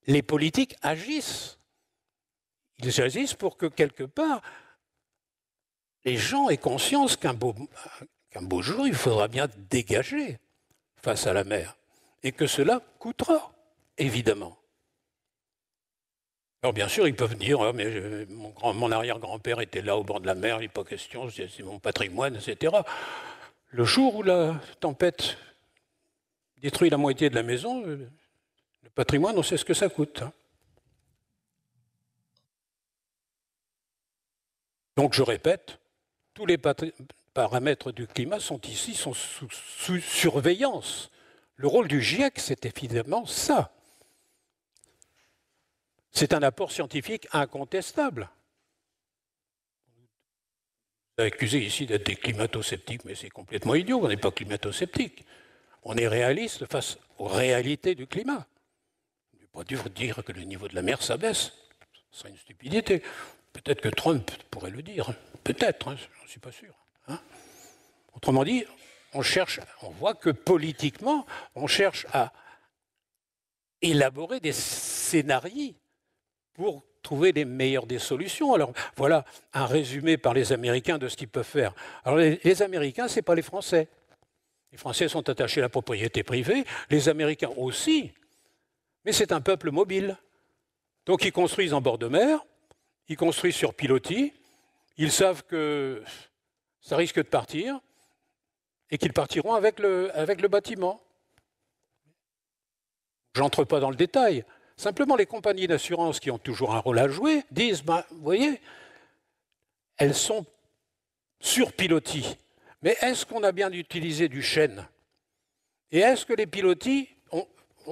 les politiques agissent. Ils agissent pour que quelque part, les gens aient conscience qu'un qu'un beau jour, il faudra bien dégager face à la mer, et que cela coûtera, évidemment. Alors bien sûr, ils peuvent dire oh, mais mon arrière-grand-père était là au bord de la mer, il n'est pas question, c'est mon patrimoine, etc. Le jour où la tempête détruit la moitié de la maison, le patrimoine, on sait ce que ça coûte. Hein. Donc je répète, tous les paramètres du climat sont ici, sont sous surveillance. Le rôle du GIEC, c'est évidemment ça. C'est un apport scientifique incontestable. Vous avez accusé ici d'être des climato-sceptiques, mais c'est complètement idiot, on n'est pas climato-sceptique. On est réaliste face aux réalités du climat. Il n'est pas dur de dire que le niveau de la mer s'abaisse. Ce serait une stupidité. Peut-être que Trump pourrait le dire. Peut-être, hein, je n'en suis pas sûr. Hein. Autrement dit, on voit que politiquement, on cherche à élaborer des scénarios pour trouver les meilleures des solutions. Alors voilà un résumé par les Américains de ce qu'ils peuvent faire. Alors les Américains, ce n'est pas les Français. Les Français sont attachés à la propriété privée, les Américains aussi, mais c'est un peuple mobile. Donc ils construisent en bord de mer, ils construisent sur pilotis, ils savent que ça risque de partir et qu'ils partiront avec le bâtiment. Je n'entre pas dans le détail. Simplement, les compagnies d'assurance qui ont toujours un rôle à jouer disent, vous voyez, elles sont sur pilotis. Mais est-ce qu'on a bien utilisé du chêne? Et est-ce que les pilotis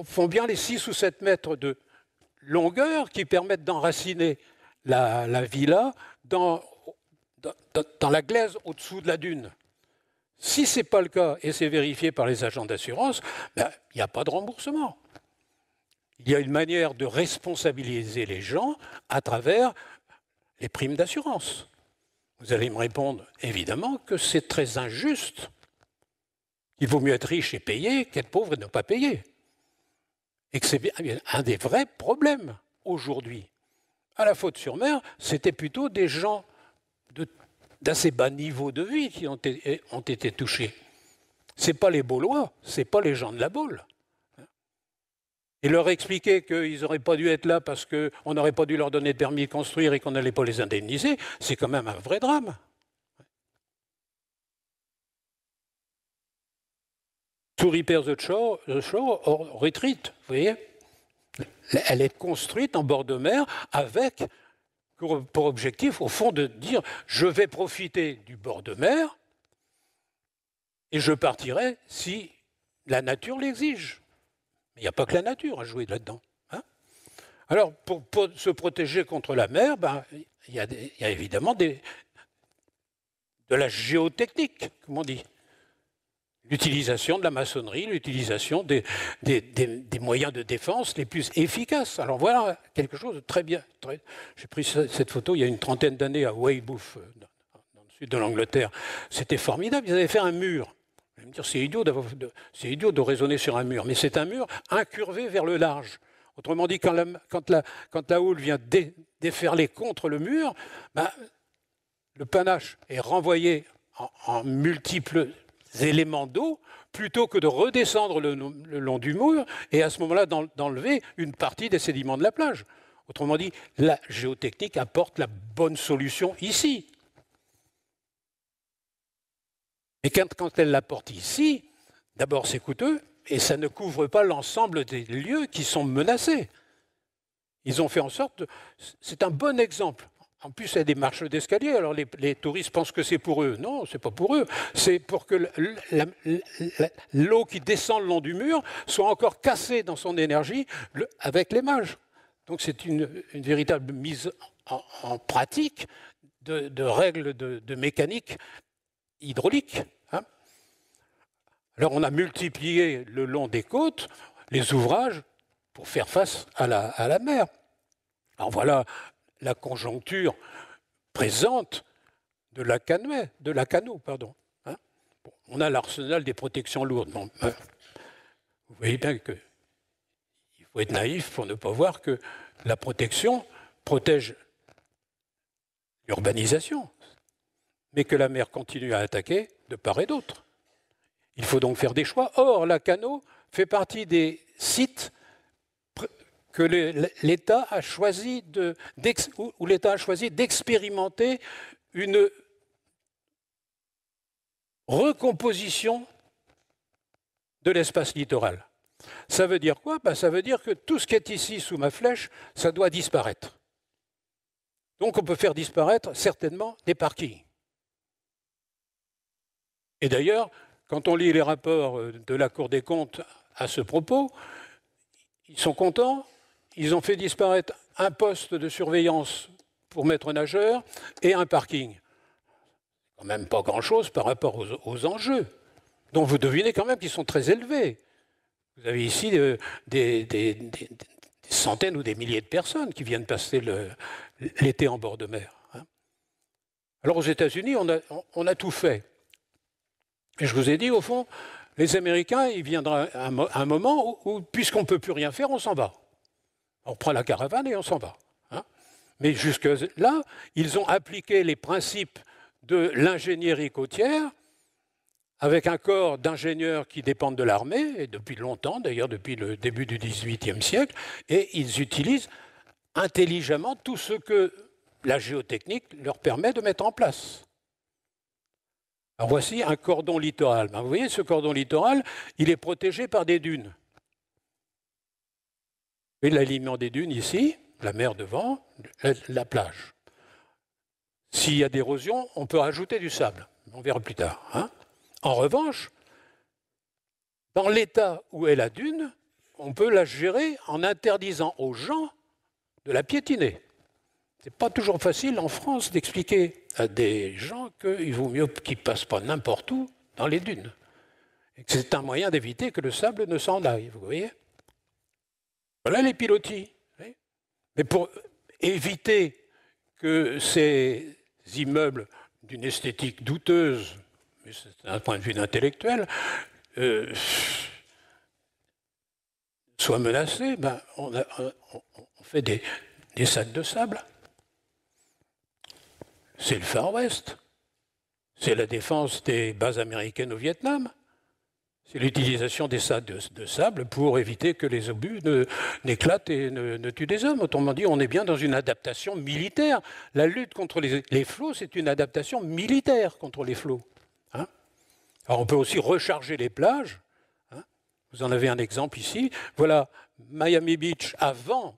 font bien les 6 ou 7 mètres de longueur qui permettent d'enraciner la villa dans la glaise au-dessous de la dune? Si ce n'est pas le cas, et c'est vérifié par les agents d'assurance, il n'y a pas de remboursement. Il y a une manière de responsabiliser les gens à travers les primes d'assurance. Vous allez me répondre, évidemment, que c'est très injuste. Il vaut mieux être riche et payer qu'être pauvre et ne pas payer. Et que c'est un des vrais problèmes aujourd'hui. À la Faute-sur-Mer, c'était plutôt des gens d'assez bas niveau de vie qui ont été touchés. Ce n'est pas les Baulois, ce n'est pas les gens de la Baule. Et leur expliquer qu'ils n'auraient pas dû être là parce qu'on n'aurait pas dû leur donner de permis de construire et qu'on n'allait pas les indemniser, c'est quand même un vrai drame. To repair the shore or retreat, vous voyez, elle est construite en bord de mer avec pour objectif, au fond, de dire je vais profiter du bord de mer et je partirai si la nature l'exige. Mais il n'y a pas que la nature à jouer là-dedans. Hein. Alors, pour se protéger contre la mer, il y a évidemment de la géotechnique, comme on dit. L'utilisation de la maçonnerie, l'utilisation des moyens de défense les plus efficaces. Alors voilà quelque chose de très bien. J'ai pris cette photo il y a une trentaine d'années à Weymouth, dans le sud de l'Angleterre. C'était formidable, ils avaient fait un mur. Vous allez me dire, c'est idiot de raisonner sur un mur, mais c'est un mur incurvé vers le large. Autrement dit, quand la houle vient déferler contre le mur, le panache est renvoyé en multiples éléments d'eau, plutôt que de redescendre le long du mur et à ce moment-là d'enlever une partie des sédiments de la plage. Autrement dit, la géotechnique apporte la bonne solution ici. Mais quand elle l'apporte ici, d'abord c'est coûteux et ça ne couvre pas l'ensemble des lieux qui sont menacés. Ils ont fait en sorte, c'est un bon exemple. En plus, il y a des marches d'escalier, alors les touristes pensent que c'est pour eux. Non, ce n'est pas pour eux. C'est pour que l'eau qui descend le long du mur soit encore cassée dans son énergie avec les mages. Donc c'est une véritable mise en pratique de règles de mécanique hydraulique. Hein. Alors on a multiplié le long des côtes les ouvrages pour faire face à la mer. Alors voilà la conjoncture présente de la Lacanau. Hein. Bon, on a l'arsenal des protections lourdes. Bon, vous voyez bien qu'il faut être naïf pour ne pas voir que la protection protège l'urbanisation, mais que la mer continue à attaquer de part et d'autre. Il faut donc faire des choix. Or, Lacanau fait partie des sites que l'État a choisi où l'État a choisi d'expérimenter une recomposition de l'espace littoral. Ça veut dire quoi? Ça veut dire que tout ce qui est ici sous ma flèche, ça doit disparaître. Donc on peut faire disparaître certainement des parkings. Et d'ailleurs, quand on lit les rapports de la Cour des comptes à ce propos, ils sont contents, ils ont fait disparaître un poste de surveillance pour maître nageur et un parking. Quand même pas grand-chose par rapport aux enjeux, dont vous devinez quand même qu'ils sont très élevés. Vous avez ici des centaines ou des milliers de personnes qui viennent passer l'été en bord de mer. Alors aux États-Unis, on a tout fait. Et je vous ai dit, au fond, les Américains, il viendra un moment où puisqu'on ne peut plus rien faire, on s'en va. On prend la caravane et on s'en va. Mais jusque-là, ils ont appliqué les principes de l'ingénierie côtière avec un corps d'ingénieurs qui dépendent de l'armée, et depuis longtemps, d'ailleurs depuis le début du XVIIIe siècle, et ils utilisent intelligemment tout ce que la géotechnique leur permet de mettre en place. Alors voici un cordon littoral. Vous voyez, ce cordon littoral, il est protégé par des dunes. Et l'alignement des dunes ici, la mer devant, la plage. S'il y a d'érosion, on peut rajouter du sable. On verra plus tard. En revanche, dans l'état où est la dune, on peut la gérer en interdisant aux gens de la piétiner. Ce n'est pas toujours facile en France d'expliquer à des gens qu'il vaut mieux qu'ils ne passent pas n'importe où dans les dunes. Et que c'est un moyen d'éviter que le sable ne s'en aille, vous voyez. Voilà les pilotis. Mais pour éviter que ces immeubles d'une esthétique douteuse, mais c'est un point de vue d'intellectuel, soient menacés, on fait des sacs de sable. C'est le Far West. C'est la défense des bases américaines au Vietnam. C'est l'utilisation des sacs de sable pour éviter que les obus n'éclatent et ne tuent des hommes. Autrement dit, on est bien dans une adaptation militaire. La lutte contre les flots, c'est une adaptation militaire contre les flots. Alors on peut aussi recharger les plages. Vous en avez un exemple ici. Voilà Miami Beach avant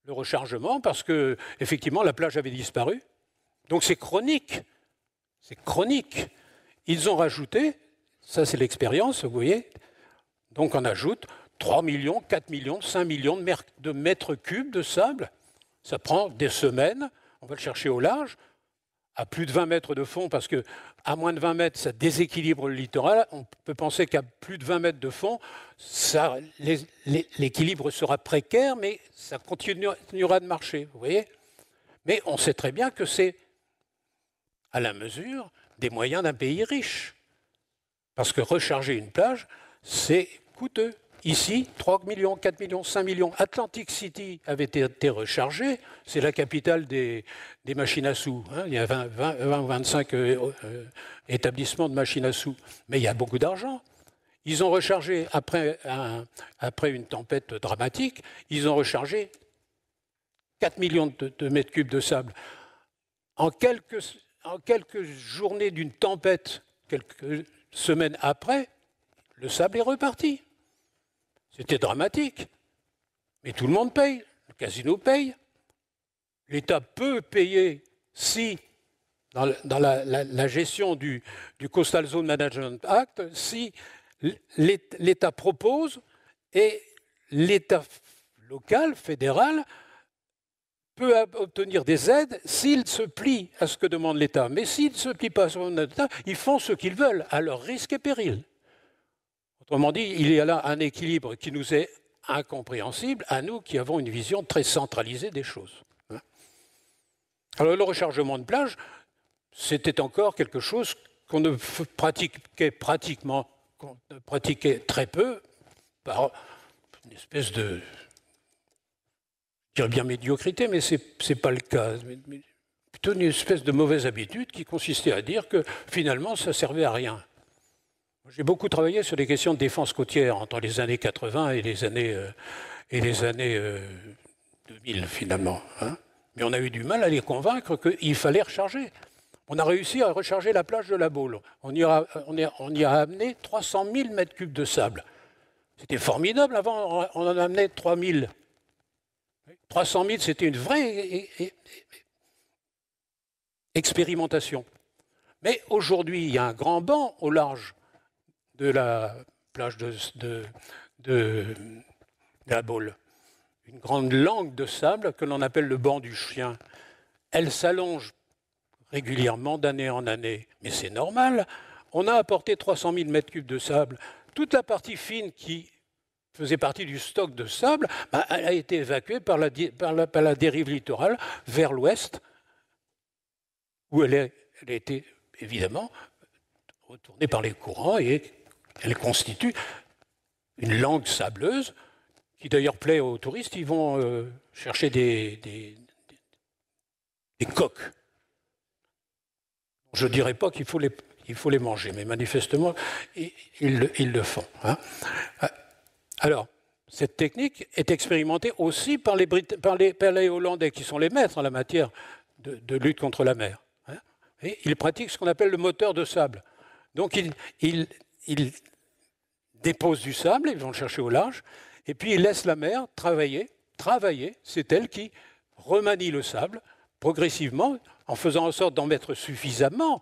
le rechargement, parce que effectivement la plage avait disparu. Donc c'est chronique. C'est chronique. Ils ont rajouté, ça c'est l'expérience, vous voyez, donc on ajoute 3 millions, 4 millions, 5 millions de mètres cubes de sable. Ça prend des semaines, on va le chercher au large, à plus de 20 mètres de fond, parce qu'à moins de 20 mètres, ça déséquilibre le littoral. On peut penser qu'à plus de 20 mètres de fond, l'équilibre sera précaire, mais ça continuera de marcher, vous voyez. Mais on sait très bien que c'est à la mesure des moyens d'un pays riche. Parce que recharger une plage, c'est coûteux. Ici, 3 millions, 4 millions, 5 millions. Atlantic City avait été rechargée. C'est la capitale des machines à sous. Il y a 20 ou 25 établissements de machines à sous. Mais il y a beaucoup d'argent. Ils ont rechargé, après une tempête dramatique, ils ont rechargé 4 millions de mètres cubes de sable. En quelques journées d'une tempête, quelques semaines après, le sable est reparti. C'était dramatique. Mais tout le monde paye. Le casino paye. L'État peut payer si, dans la gestion du Coastal Zone Management Act, si l'État propose et l'État local, fédéral, peut obtenir des aides s'il se plie à ce que demande l'État. Mais s'il ne se plie pas à ce que demande l'État, ils font ce qu'ils veulent, à leur risque et péril. Autrement dit, il y a là un équilibre qui nous est incompréhensible, à nous qui avons une vision très centralisée des choses. Alors le rechargement de plage, c'était encore quelque chose qu'on ne pratiquait très peu, par une espèce de, je dirais bien médiocrité, mais ce n'est pas le cas. plutôt une espèce de mauvaise habitude qui consistait à dire que finalement ça servait à rien. J'ai beaucoup travaillé sur les questions de défense côtière entre les années 80 et les années 2000 finalement. Hein. Mais on a eu du mal à les convaincre qu'il fallait recharger. On a réussi à recharger la plage de la Baule. On y a amené 300 000 mètres cubes de sable. C'était formidable. Avant, on en amenait 3 000. 300 000, c'était une vraie expérimentation. Mais aujourd'hui, il y a un grand banc au large de la plage de la Baule. Une grande langue de sable que l'on appelle le banc du chien. Elle s'allonge régulièrement d'année en année. Mais c'est normal. On a apporté 300 000 mètres cubes de sable. Toute la partie fine qui faisait partie du stock de sable, elle a été évacuée par la dérive littorale vers l'ouest, où elle a été évidemment retournée par les courants et elle constitue une langue sableuse qui d'ailleurs plaît aux touristes. Ils vont chercher des coques. Je ne dirais pas qu'il faut les manger, mais manifestement, ils le font. Hein. Alors, cette technique est expérimentée aussi par les Hollandais, qui sont les maîtres en la matière de lutte contre la mer. Hein. Et ils pratiquent ce qu'on appelle le moteur de sable. Donc, ils déposent du sable, ils vont le chercher au large, et puis ils laissent la mer travailler. C'est elle qui remanie le sable progressivement, en faisant en sorte d'en mettre suffisamment.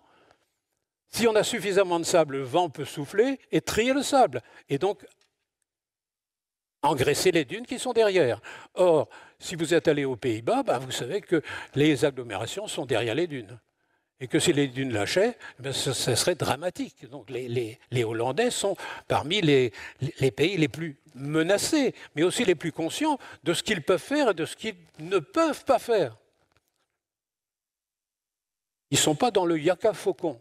Si on a suffisamment de sable, le vent peut souffler et trier le sable. Et donc, engraisser les dunes qui sont derrière. Or, si vous êtes allé aux Pays-Bas, vous savez que les agglomérations sont derrière les dunes. Et que si les dunes lâchaient, ça serait dramatique. Donc les Hollandais sont parmi les pays les plus menacés, mais aussi les plus conscients de ce qu'ils peuvent faire et de ce qu'ils ne peuvent pas faire. Ils ne sont pas dans le yaka faucon.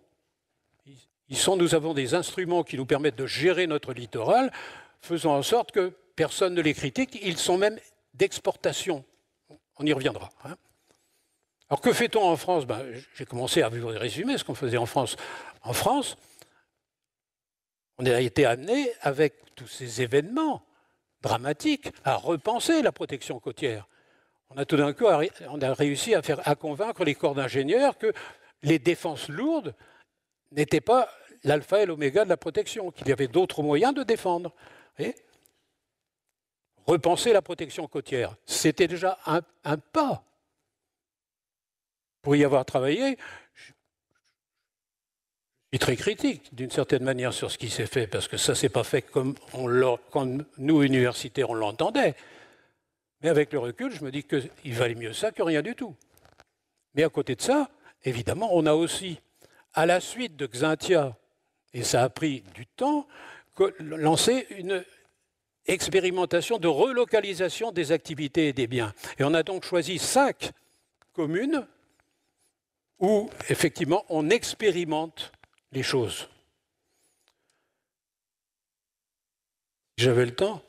Nous avons des instruments qui nous permettent de gérer notre littoral, faisant en sorte que personne ne les critique. Ils sont même d'exportation. On y reviendra. Hein. Alors que fait-on en France? J'ai commencé à vous résumer ce qu'on faisait en France. En France, on a été amené, avec tous ces événements dramatiques, à repenser la protection côtière. On a tout d'un coup réussi à convaincre les corps d'ingénieurs que les défenses lourdes n'étaient pas l'alpha et l'oméga de la protection, qu'il y avait d'autres moyens de défendre. Et repenser la protection côtière, c'était déjà un pas. Pour y avoir travaillé, je suis très critique d'une certaine manière sur ce qui s'est fait, parce que ça ne s'est pas fait comme nous, universitaires, on l'entendait. Mais avec le recul, je me dis qu'il valait mieux ça que rien du tout. Mais à côté de ça, évidemment, on a aussi, à la suite de Xynthia, et ça a pris du temps, lancé une expérimentation de relocalisation des activités et des biens. Et on a donc choisi 5 communes où, effectivement, on expérimente les choses. Si j'avais le temps,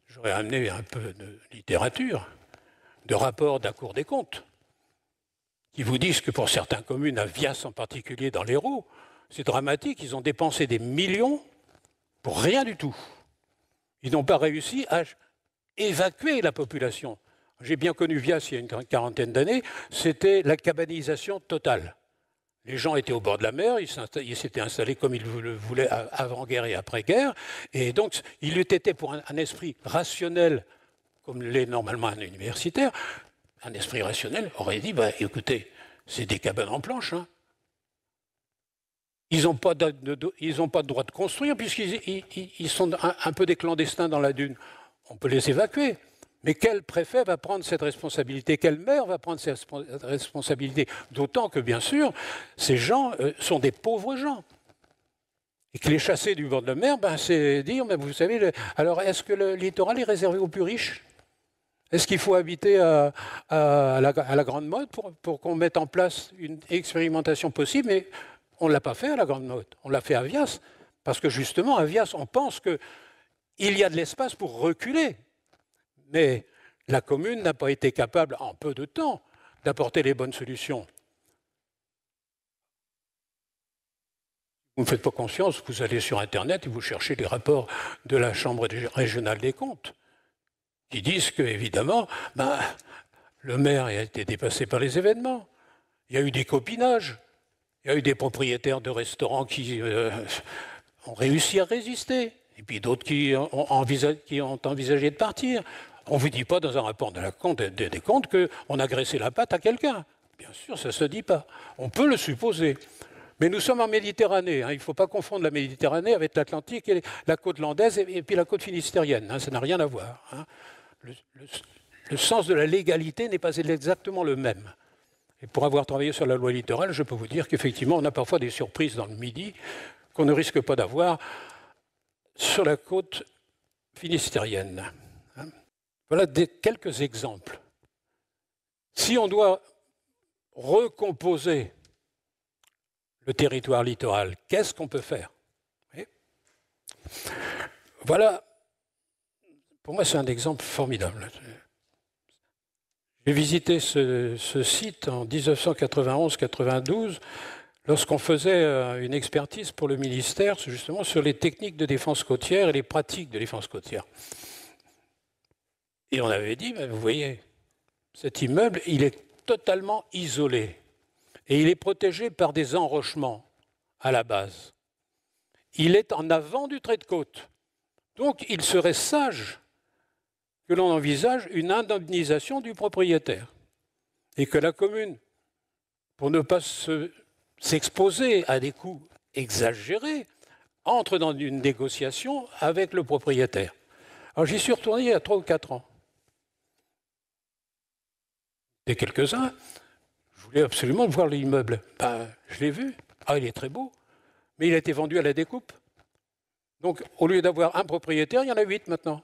j'aurais amené un peu de littérature, de rapports de la Cour des comptes, qui vous disent que pour certaines communes, à Vias en particulier, dans l'Hérault, c'est dramatique, ils ont dépensé des millions pour rien du tout. Ils n'ont pas réussi à évacuer la population. J'ai bien connu Vias il y a une quarantaine d'années, c'était la cabanisation totale. Les gens étaient au bord de la mer, ils s'étaient installés comme ils le voulaient avant-guerre et après-guerre, et donc il eût été pour un esprit rationnel, comme l'est normalement un universitaire, un esprit rationnel aurait dit, écoutez, c'est des cabanes en planche, hein. Ils n'ont pas de droit de construire puisqu'ils sont un peu des clandestins dans la dune. On peut les évacuer. Mais quel préfet va prendre cette responsabilité? Quel maire va prendre cette responsabilité? D'autant que, bien sûr, ces gens sont des pauvres gens. Et que les chasser du bord de la mer, c'est dire, mais vous savez, alors est-ce que le littoral est réservé aux plus riches? Est-ce qu'il faut habiter à la Grande Motte pour qu'on mette en place une expérimentation possible? Mais on ne l'a pas fait à la Grande Motte, on l'a fait à Vias. Parce que justement, à Vias, on pense qu'il y a de l'espace pour reculer. Mais la commune n'a pas été capable, en peu de temps, d'apporter les bonnes solutions. Vous ne me faites pas confiance, vous allez sur Internet et vous cherchez les rapports de la Chambre régionale des comptes qui disent que, évidemment, le maire a été dépassé par les événements. Il y a eu des copinages. Il y a eu des propriétaires de restaurants qui ont réussi à résister. Et puis d'autres qui ont envisagé de partir. On ne vous dit pas dans un rapport des comptes qu'on a graissé la patte à quelqu'un. Bien sûr, ça ne se dit pas. On peut le supposer. Mais nous sommes en Méditerranée. Il ne faut pas confondre la Méditerranée avec l'Atlantique et la côte landaise et puis la côte finistérienne. Ça n'a rien à voir. Le sens de la légalité n'est pas exactement le même. Et pour avoir travaillé sur la loi littorale, je peux vous dire qu'effectivement, on a parfois des surprises dans le Midi qu'on ne risque pas d'avoir sur la côte finistérienne. Voilà quelques exemples. Si on doit recomposer le territoire littoral, qu'est-ce qu'on peut faire? Voilà, pour moi, c'est un exemple formidable. J'ai visité ce site en 1991-92 lorsqu'on faisait une expertise pour le ministère justement sur les techniques de défense côtière et les pratiques de défense côtière. Et on avait dit, vous voyez, cet immeuble, il est totalement isolé et il est protégé par des enrochements à la base. Il est en avant du trait de côte. Donc il serait sage que l'on envisage une indemnisation du propriétaire et que la commune, pour ne pas s'exposer à des coûts exagérés, entre dans une négociation avec le propriétaire. Alors j'y suis retourné il y a 3 ou 4 ans. Et quelques-uns, je voulais absolument voir l'immeuble. Je l'ai vu. Il est très beau, mais il a été vendu à la découpe. Donc au lieu d'avoir un propriétaire, il y en a 8 maintenant.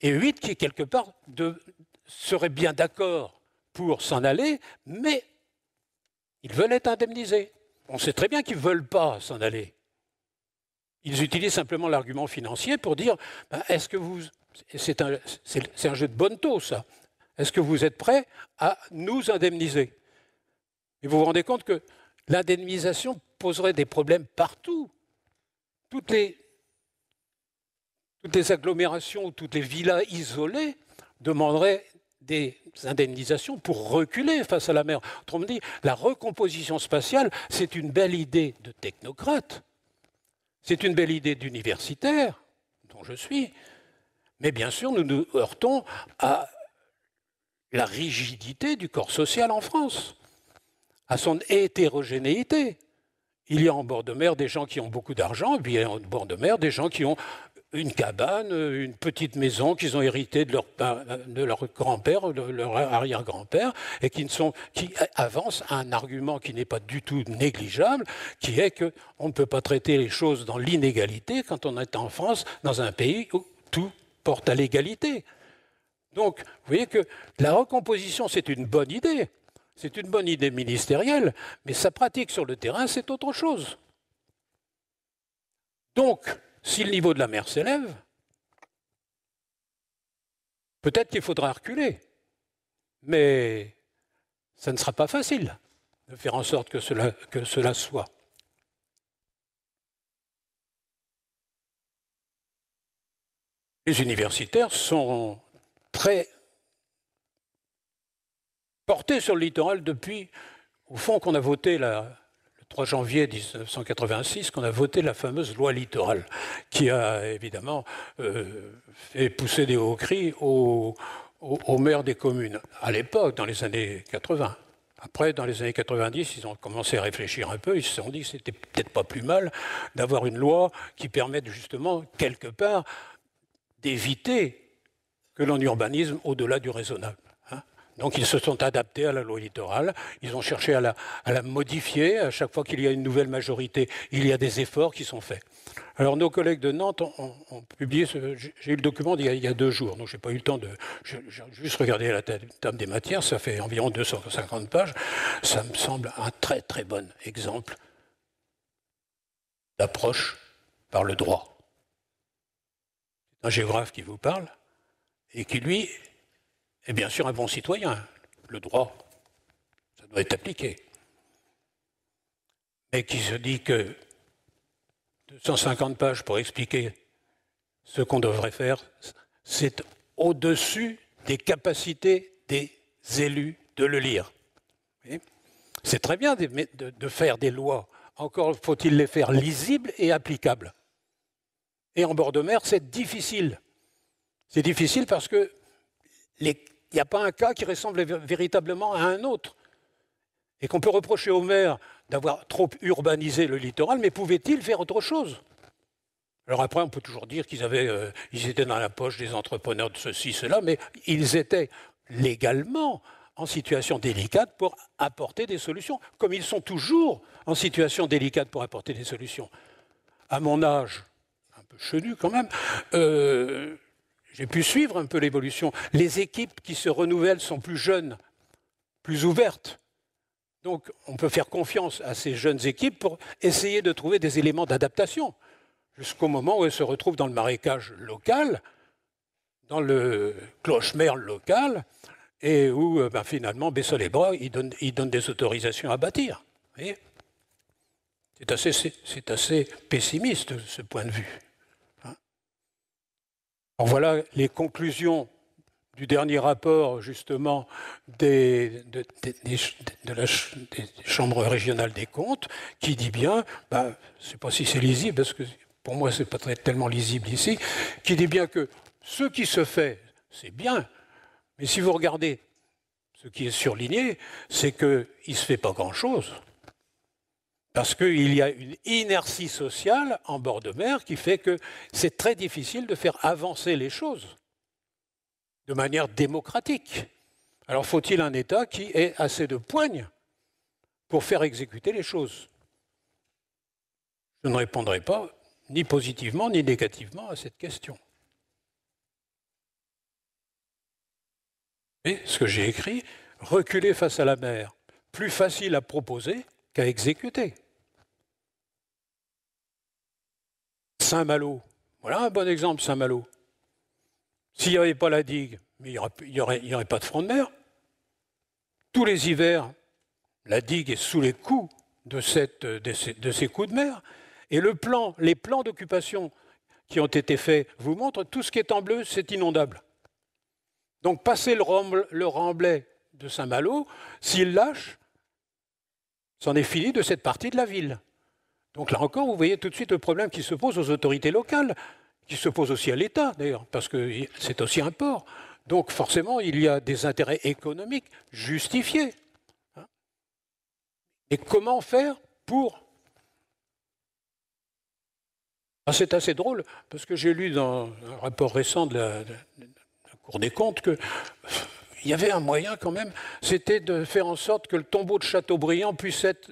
Et 8 qui, quelque part, seraient bien d'accord pour s'en aller, mais ils veulent être indemnisés. On sait très bien qu'ils ne veulent pas s'en aller. Ils utilisent simplement l'argument financier pour dire est-ce que vous. C'est un jeu de bonneteau, ça. Est-ce que vous êtes prêts à nous indemniser? Et vous vous rendez compte que l'indemnisation poserait des problèmes partout. Toutes les agglomérations ou toutes les villas isolées demanderaient des indemnisations pour reculer face à la mer. Autrement dit, la recomposition spatiale, c'est une belle idée de technocrate, c'est une belle idée d'universitaire, dont je suis, mais bien sûr, nous nous heurtons à la rigidité du corps social en France, à son hétérogénéité. Il y a en bord de mer des gens qui ont beaucoup d'argent, et puis il y a en bord de mer des gens qui ont une cabane, une petite maison qu'ils ont héritée de leur grand-père, de leur arrière-grand-père, et qui avancent un argument qui n'est pas du tout négligeable, qui est qu'on ne peut pas traiter les choses dans l'inégalité quand on est en France, dans un pays où tout porte à l'égalité. Donc, vous voyez que la recomposition, c'est une bonne idée. C'est une bonne idée ministérielle, mais sa pratique sur le terrain, c'est autre chose. Donc, si le niveau de la mer s'élève, peut-être qu'il faudra reculer, mais ça ne sera pas facile de faire en sorte que cela soit. Les universitaires sont très portés sur le littoral depuis, au fond, qu'on a voté le 3 janvier 1986, qu'on a voté la fameuse loi littorale, qui a évidemment fait pousser des hauts cris aux maires des communes, à l'époque, dans les années 80. Après, dans les années 90, ils ont commencé à réfléchir un peu, ils se sont dit que c'était peut-être pas plus mal d'avoir une loi qui permette justement, quelque part, d'éviter que l'on urbanisme au-delà du raisonnable. Donc ils se sont adaptés à la loi littorale, ils ont cherché à la modifier. À chaque fois qu'il y a une nouvelle majorité, il y a des efforts qui sont faits. Alors nos collègues de Nantes ont publié, j'ai eu le document il y a 2 jours, donc je n'ai pas eu le temps j'ai juste regardé la table des matières, ça fait environ 250 pages. Ça me semble un très très bon exemple d'approche par le droit. C'est un géographe qui vous parle et qui, lui, est bien sûr un bon citoyen. Le droit, doit être appliqué. Mais qui se dit que 250 pages pour expliquer ce qu'on devrait faire, c'est au-dessus des capacités des élus de le lire. C'est très bien de faire des lois. Encore faut-il les faire lisibles et applicables. Et en bord de mer, c'est difficile. C'est difficile parce qu'il n'y a pas un cas qui ressemble véritablement à un autre. Et qu'on peut reprocher aux maires d'avoir trop urbanisé le littoral, mais pouvaient-ils faire autre chose? Alors après, on peut toujours dire qu'ils étaient dans la poche des entrepreneurs de ceci, cela, mais ils étaient légalement en situation délicate pour apporter des solutions, comme ils sont toujours en situation délicate pour apporter des solutions. À mon âge, un peu chenu quand même, j'ai pu suivre un peu l'évolution. Les équipes qui se renouvellent sont plus jeunes, plus ouvertes. Donc on peut faire confiance à ces jeunes équipes pour essayer de trouver des éléments d'adaptation, jusqu'au moment où elles se retrouvent dans le marécage local, dans le cloche-merle local, et où finalement, baissant les bras, ils donnent des autorisations à bâtir. Vous voyez ? C'est assez pessimiste, ce point de vue. Alors voilà les conclusions du dernier rapport, justement, des chambres régionales des comptes, qui dit bien, je ne sais pas si c'est lisible, parce que pour moi, ce n'est pas tellement lisible ici, qui dit bien que ce qui se fait, c'est bien, mais si vous regardez ce qui est surligné, c'est qu'il ne se fait pas grand-chose. Parce qu'il y a une inertie sociale en bord de mer qui fait que c'est très difficile de faire avancer les choses de manière démocratique. Alors faut-il un État qui ait assez de poigne pour faire exécuter les choses? Je ne répondrai pas ni positivement ni négativement à cette question. Et ce que j'ai écrit, reculer face à la mer, plus facile à proposer qu'à exécuter. Saint-Malo, voilà un bon exemple, Saint-Malo. S'il n'y avait pas la digue, mais il n'y aurait pas de front de mer. Tous les hivers, la digue est sous les coups de ces coups de mer. Et les plans d'occupation qui ont été faits vous montrent tout ce qui est en bleu, c'est inondable. Donc, passer le remblai de Saint-Malo, s'il lâche, c'en est fini de cette partie de la ville. Donc là encore, vous voyez tout de suite le problème qui se pose aux autorités locales, qui se pose aussi à l'État d'ailleurs, parce que c'est aussi un port. Donc forcément, il y a des intérêts économiques justifiés. Et comment faire pour... c'est assez drôle, parce que j'ai lu dans un rapport récent de la Cour des comptes qu'il y avait un moyen quand même, c'était de faire en sorte que le tombeau de Chateaubriand puisse être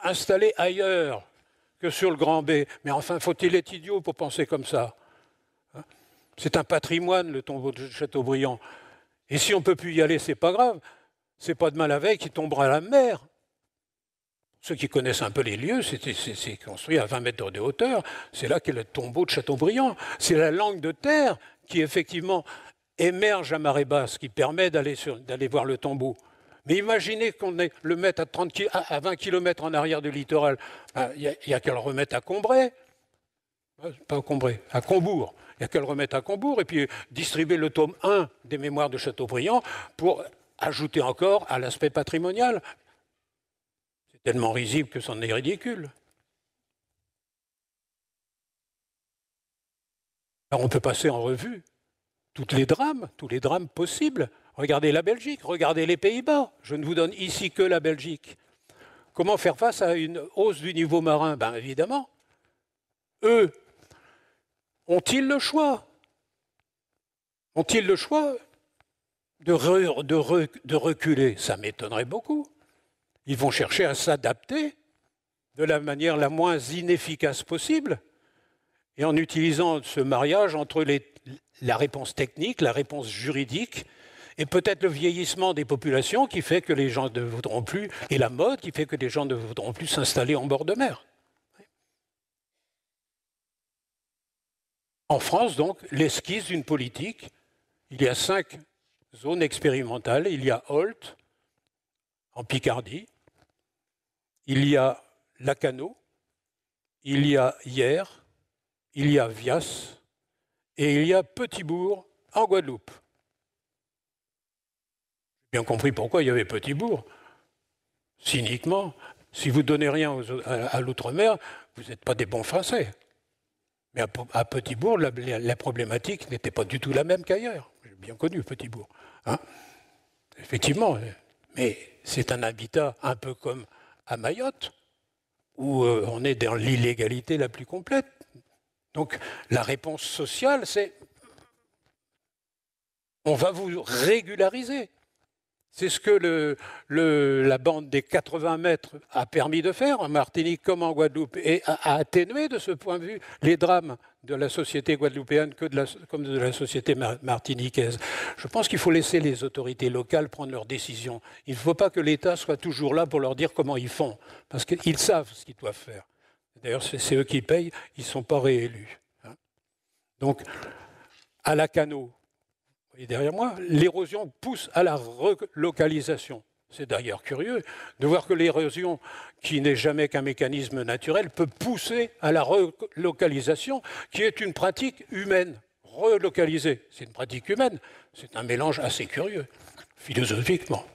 installé ailleurs que sur le Grand B. Mais enfin, faut-il être idiot pour penser comme ça? C'est un patrimoine, le tombeau de Chateaubriand. Et si on ne peut plus y aller, c'est pas grave. C'est pas demain la veille qu'il tombera à la mer. Ceux qui connaissent un peu les lieux, c'est construit à 20 mètres de hauteur. C'est là qu'est le tombeau de Chateaubriand. C'est la langue de terre qui, effectivement, émerge à marée basse, qui permet d'aller voir le tombeau. Mais imaginez qu'on le mette à 20 km en arrière du littoral. Il n'y a qu'à le remettre à Combray. Pas à Combray, à Combourg. Il n'y a qu'à le remettre à Combourg et puis distribuer le tome 1 des Mémoires de Chateaubriand pour ajouter encore à l'aspect patrimonial. C'est tellement risible que c'en est ridicule. Alors on peut passer en revue tous les drames possibles. Regardez la Belgique, regardez les Pays-Bas. Je ne vous donne ici que la Belgique. Comment faire face à une hausse du niveau marin? Évidemment, eux, ont-ils le choix? Ont-ils le choix de reculer? Ça m'étonnerait beaucoup. Ils vont chercher à s'adapter de la manière la moins inefficace possible et en utilisant ce mariage entre la réponse technique, la réponse juridique et peut-être le vieillissement des populations qui fait que les gens ne voudront plus, et la mode qui fait que les gens ne voudront plus s'installer en bord de mer. En France, donc, l'esquisse d'une politique, il y a 5 zones expérimentales, il y a Holt, en Picardie, il y a Lacanau, il y a Hyères, il y a Vias et il y a Petit-Bourg en Guadeloupe. J'ai bien compris pourquoi il y avait Petit-Bourg. Cyniquement, si vous ne donnez rien à l'outre-mer, vous n'êtes pas des bons Français. Mais à Petit-Bourg, la problématique n'était pas du tout la même qu'ailleurs. J'ai bien connu Petit-Bourg. Hein, effectivement, mais c'est un habitat un peu comme à Mayotte, où on est dans l'illégalité la plus complète. Donc la réponse sociale, c'est on va vous régulariser. C'est ce que la bande des 80 mètres a permis de faire en Martinique comme en Guadeloupe et a atténué de ce point de vue les drames de la société guadeloupéenne comme de la société martiniquaise. Je pense qu'il faut laisser les autorités locales prendre leurs décisions. Il ne faut pas que l'État soit toujours là pour leur dire comment ils font, parce qu'ils savent ce qu'ils doivent faire. D'ailleurs, c'est eux qui payent, ils ne sont pas réélus. Donc, à Lacanau, vous voyez derrière moi, l'érosion pousse à la relocalisation. C'est d'ailleurs curieux de voir que l'érosion, qui n'est jamais qu'un mécanisme naturel, peut pousser à la relocalisation, qui est une pratique humaine. Relocaliser, c'est une pratique humaine. C'est un mélange assez curieux, philosophiquement.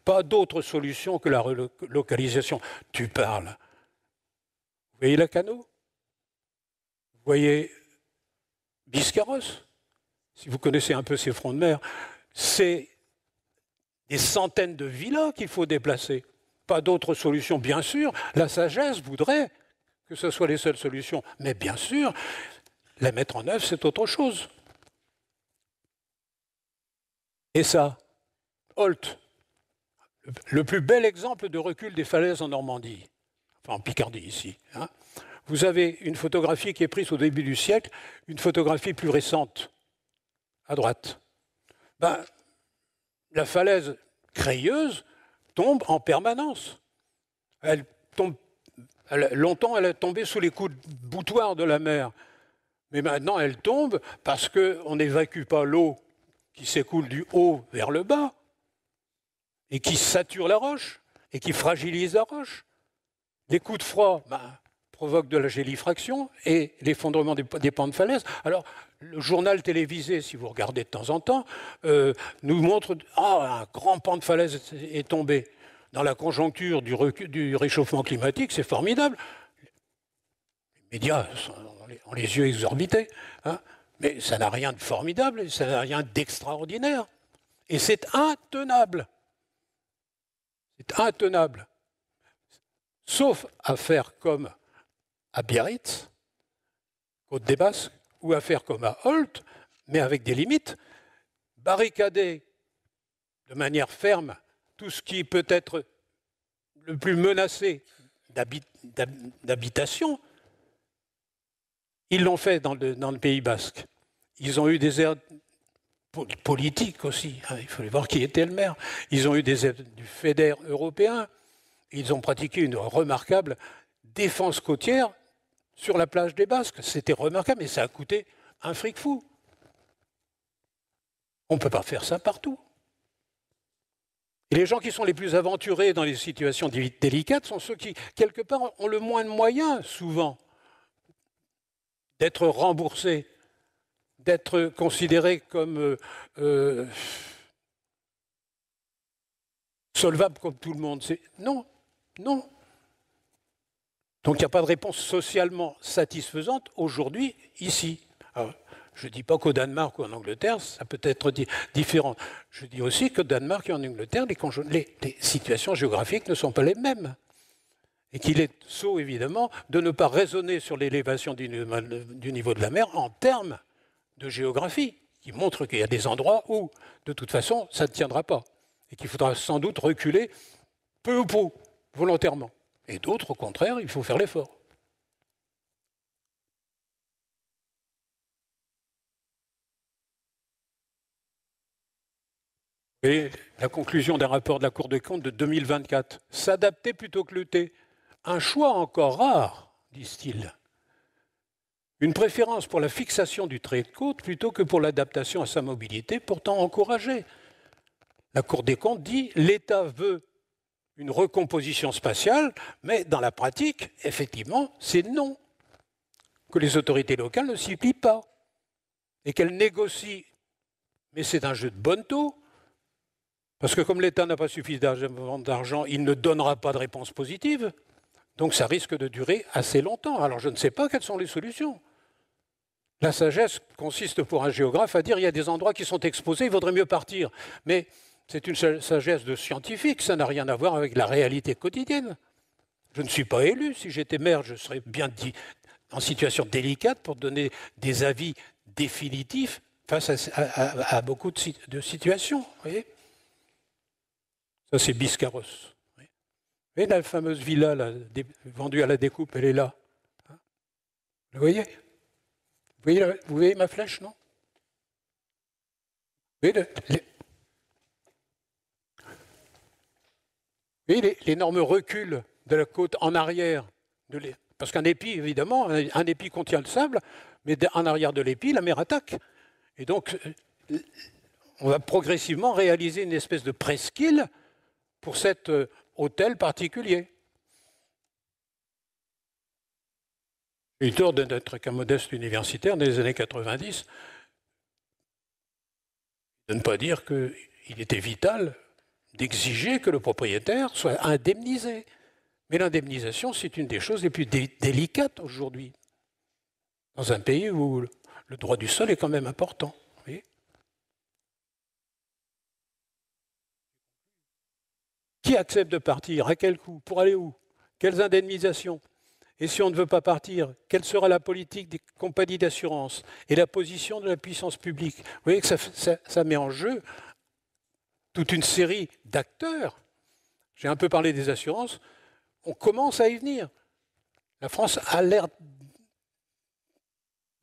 Pas d'autre solution que la relocalisation. Tu parles. Vous voyez Lacanau? Vous voyez Biscarrosse? Si vous connaissez un peu ces fronts de mer, c'est des centaines de villas qu'il faut déplacer. Pas d'autre solution, bien sûr. La sagesse voudrait que ce soit les seules solutions. Mais bien sûr, la mettre en œuvre, c'est autre chose. Et ça, Holt, le plus bel exemple de recul des falaises en Normandie, enfin en Picardie ici. Hein. Vous avez une photographie qui est prise au début du siècle, une photographie plus récente, à droite. Ben, la falaise crayeuse tombe en permanence. Longtemps, elle est tombée sous les coups de boutoir de la mer. Mais maintenant, elle tombe parce qu'on n'évacue pas l'eau qui s'écoule du haut vers le bas et qui sature la roche et qui fragilise la roche. Les coups de froid provoquent de la gélifraction et l'effondrement des pans de falaise. Alors, le journal télévisé, si vous regardez de temps en temps, nous montre un grand pan de falaise est tombé. Dans la conjoncture du réchauffement climatique, c'est formidable. Les médias ont les yeux exorbités, hein, mais ça n'a rien de formidable, ça n'a rien d'extraordinaire. Et c'est intenable. C'est intenable. Sauf à faire comme à Biarritz, Côte des Basques, ou à faire comme à Holt, mais avec des limites, barricader de manière ferme tout ce qui peut être le plus menacé d'habitation. Ils l'ont fait dans le Pays basque. Ils ont eu des aides politiques aussi. Hein, il fallait voir qui était le maire. Ils ont eu des aides du FEDER européen. Ils ont pratiqué une remarquable défense côtière sur la plage des Basques. C'était remarquable, mais ça a coûté un fric fou. On ne peut pas faire ça partout. Et les gens qui sont les plus aventurés dans les situations délicates sont ceux qui, quelque part, ont le moins de moyens, souvent, d'être remboursés, d'être considérés comme solvables comme tout le monde. Non, non. Donc il n'y a pas de réponse socialement satisfaisante aujourd'hui, ici. Alors, je ne dis pas qu'au Danemark ou en Angleterre, ça peut être différent. Je dis aussi qu'au Danemark et en Angleterre, les situations géographiques ne sont pas les mêmes. Et qu'il est sot, évidemment, de ne pas raisonner sur l'élévation du niveau de la mer en termes de géographie, qui montre qu'il y a des endroits où, de toute façon, ça ne tiendra pas. Et qu'il faudra sans doute reculer peu ou prou, volontairement. Et d'autres, au contraire, il faut faire l'effort. Et la conclusion d'un rapport de la Cour des comptes de 2024, s'adapter plutôt que lutter. Un choix encore rare, disent-ils. Une préférence pour la fixation du trait de côte plutôt que pour l'adaptation à sa mobilité, pourtant encouragée. La Cour des comptes dit « l'État veut une recomposition spatiale, mais dans la pratique, effectivement, c'est non. Que les autorités locales ne s'y plient pas et qu'elles négocient. Mais c'est un jeu de bonneteau, parce que comme l'État n'a pas suffisamment d'argent, il ne donnera pas de réponse positive. Donc ça risque de durer assez longtemps. Alors je ne sais pas quelles sont les solutions. La sagesse consiste pour un géographe à dire il y a des endroits qui sont exposés, il vaudrait mieux partir. Mais c'est une sagesse de scientifique, ça n'a rien à voir avec la réalité quotidienne. Je ne suis pas élu. Si j'étais maire, je serais bien en situation délicate pour donner des avis définitifs face à beaucoup de situations. Vous voyez, ça, c'est Biscarros. Vous voyez la fameuse villa là, vendue à la découpe, elle est là. Vous voyez? Vous voyez ma flèche, non? Vous voyez l'énorme recul de la côte en arrière. Parce qu'un épi, évidemment, un épi contient le sable, mais en arrière de l'épi, la mer attaque. Et donc, on va progressivement réaliser une espèce de presqu'île pour cet hôtel particulier. J'ai eu tort de n'être qu'un modeste universitaire dans les années 90, de ne pas dire qu'il était vital d'exiger que le propriétaire soit indemnisé. Mais l'indemnisation, c'est une des choses les plus délicates aujourd'hui, dans un pays où le droit du sol est quand même important. Vous voyez ? Qui accepte de partir? À quel coût? Pour aller où? Quelles indemnisations? Et si on ne veut pas partir, quelle sera la politique des compagnies d'assurance et la position de la puissance publique? Vous voyez que ça met en jeu toute une série d'acteurs. J'ai un peu parlé des assurances. On commence à y venir. La France a l'air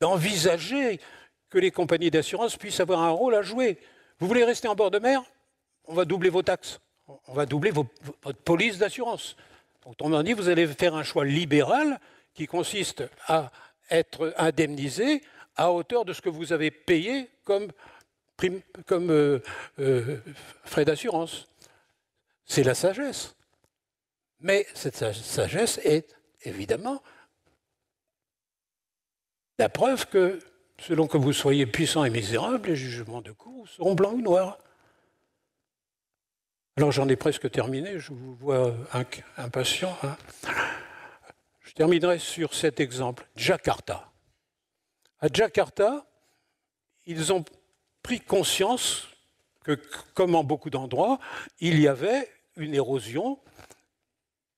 d'envisager que les compagnies d'assurance puissent avoir un rôle à jouer. Vous voulez rester en bord de mer? On va doubler vos taxes. On va doubler votre police d'assurance. Autrement dit, vous allez faire un choix libéral qui consiste à être indemnisé à hauteur de ce que vous avez payé comme frais d'assurance. C'est la sagesse. Mais cette sagesse est évidemment la preuve que, selon que vous soyez puissant et misérable, les jugements de cour seront blancs ou noirs. Alors j'en ai presque terminé, je vous vois impatient. Hein. Je terminerai sur cet exemple, Jakarta. À Jakarta, ils ont pris conscience que, comme en beaucoup d'endroits, il y avait une érosion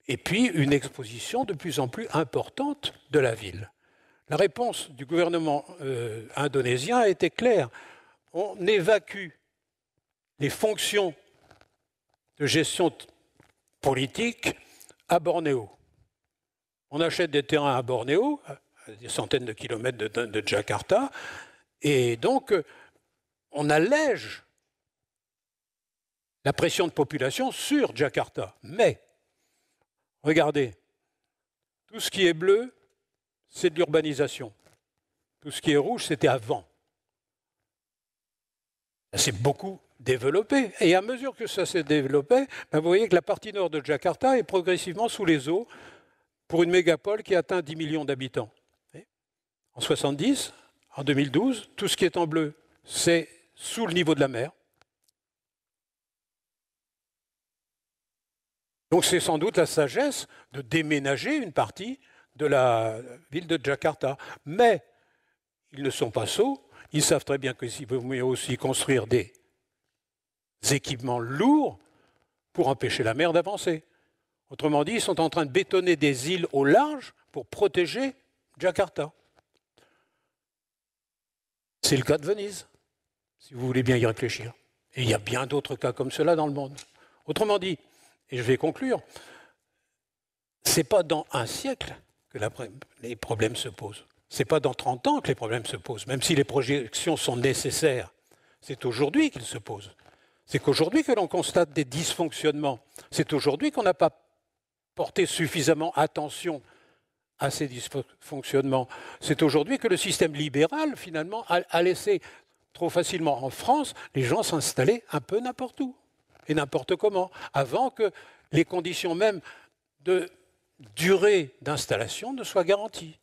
et puis une exposition de plus en plus importante de la ville. La réponse du gouvernement indonésien a été claire. On évacue les fonctions de gestion politique à Bornéo. On achète des terrains à Bornéo, à des centaines de kilomètres de Jakarta, et donc on allège la pression de population sur Jakarta. Mais, regardez, tout ce qui est bleu, c'est de l'urbanisation. Tout ce qui est rouge, c'était avant. Ça s'est beaucoup développé. Et à mesure que ça s'est développé, vous voyez que la partie nord de Jakarta est progressivement sous les eaux pour une mégapole qui atteint 10 millions d'habitants. En 70, en 2012, tout ce qui est en bleu, c'est sous le niveau de la mer. Donc c'est sans doute la sagesse de déménager une partie de la ville de Jakarta. Mais ils ne sont pas sots, ils savent très bien qu'il vaut mieux aussi construire des équipements lourds pour empêcher la mer d'avancer. Autrement dit, ils sont en train de bétonner des îles au large pour protéger Jakarta. C'est le cas de Venise, si vous voulez bien y réfléchir. Et il y a bien d'autres cas comme cela dans le monde. Autrement dit, et je vais conclure, ce n'est pas dans un siècle que les problèmes se posent. Ce n'est pas dans 30 ans que les problèmes se posent, même si les projections sont nécessaires. C'est aujourd'hui qu'ils se posent. C'est qu'aujourd'hui que l'on constate des dysfonctionnements. C'est aujourd'hui qu'on n'a pas porté suffisamment attention à ces dysfonctionnements. C'est aujourd'hui que le système libéral, finalement, a laissé trop facilement en France les gens s'installer un peu n'importe où et n'importe comment, avant que les conditions même de durée d'installation ne soient garanties.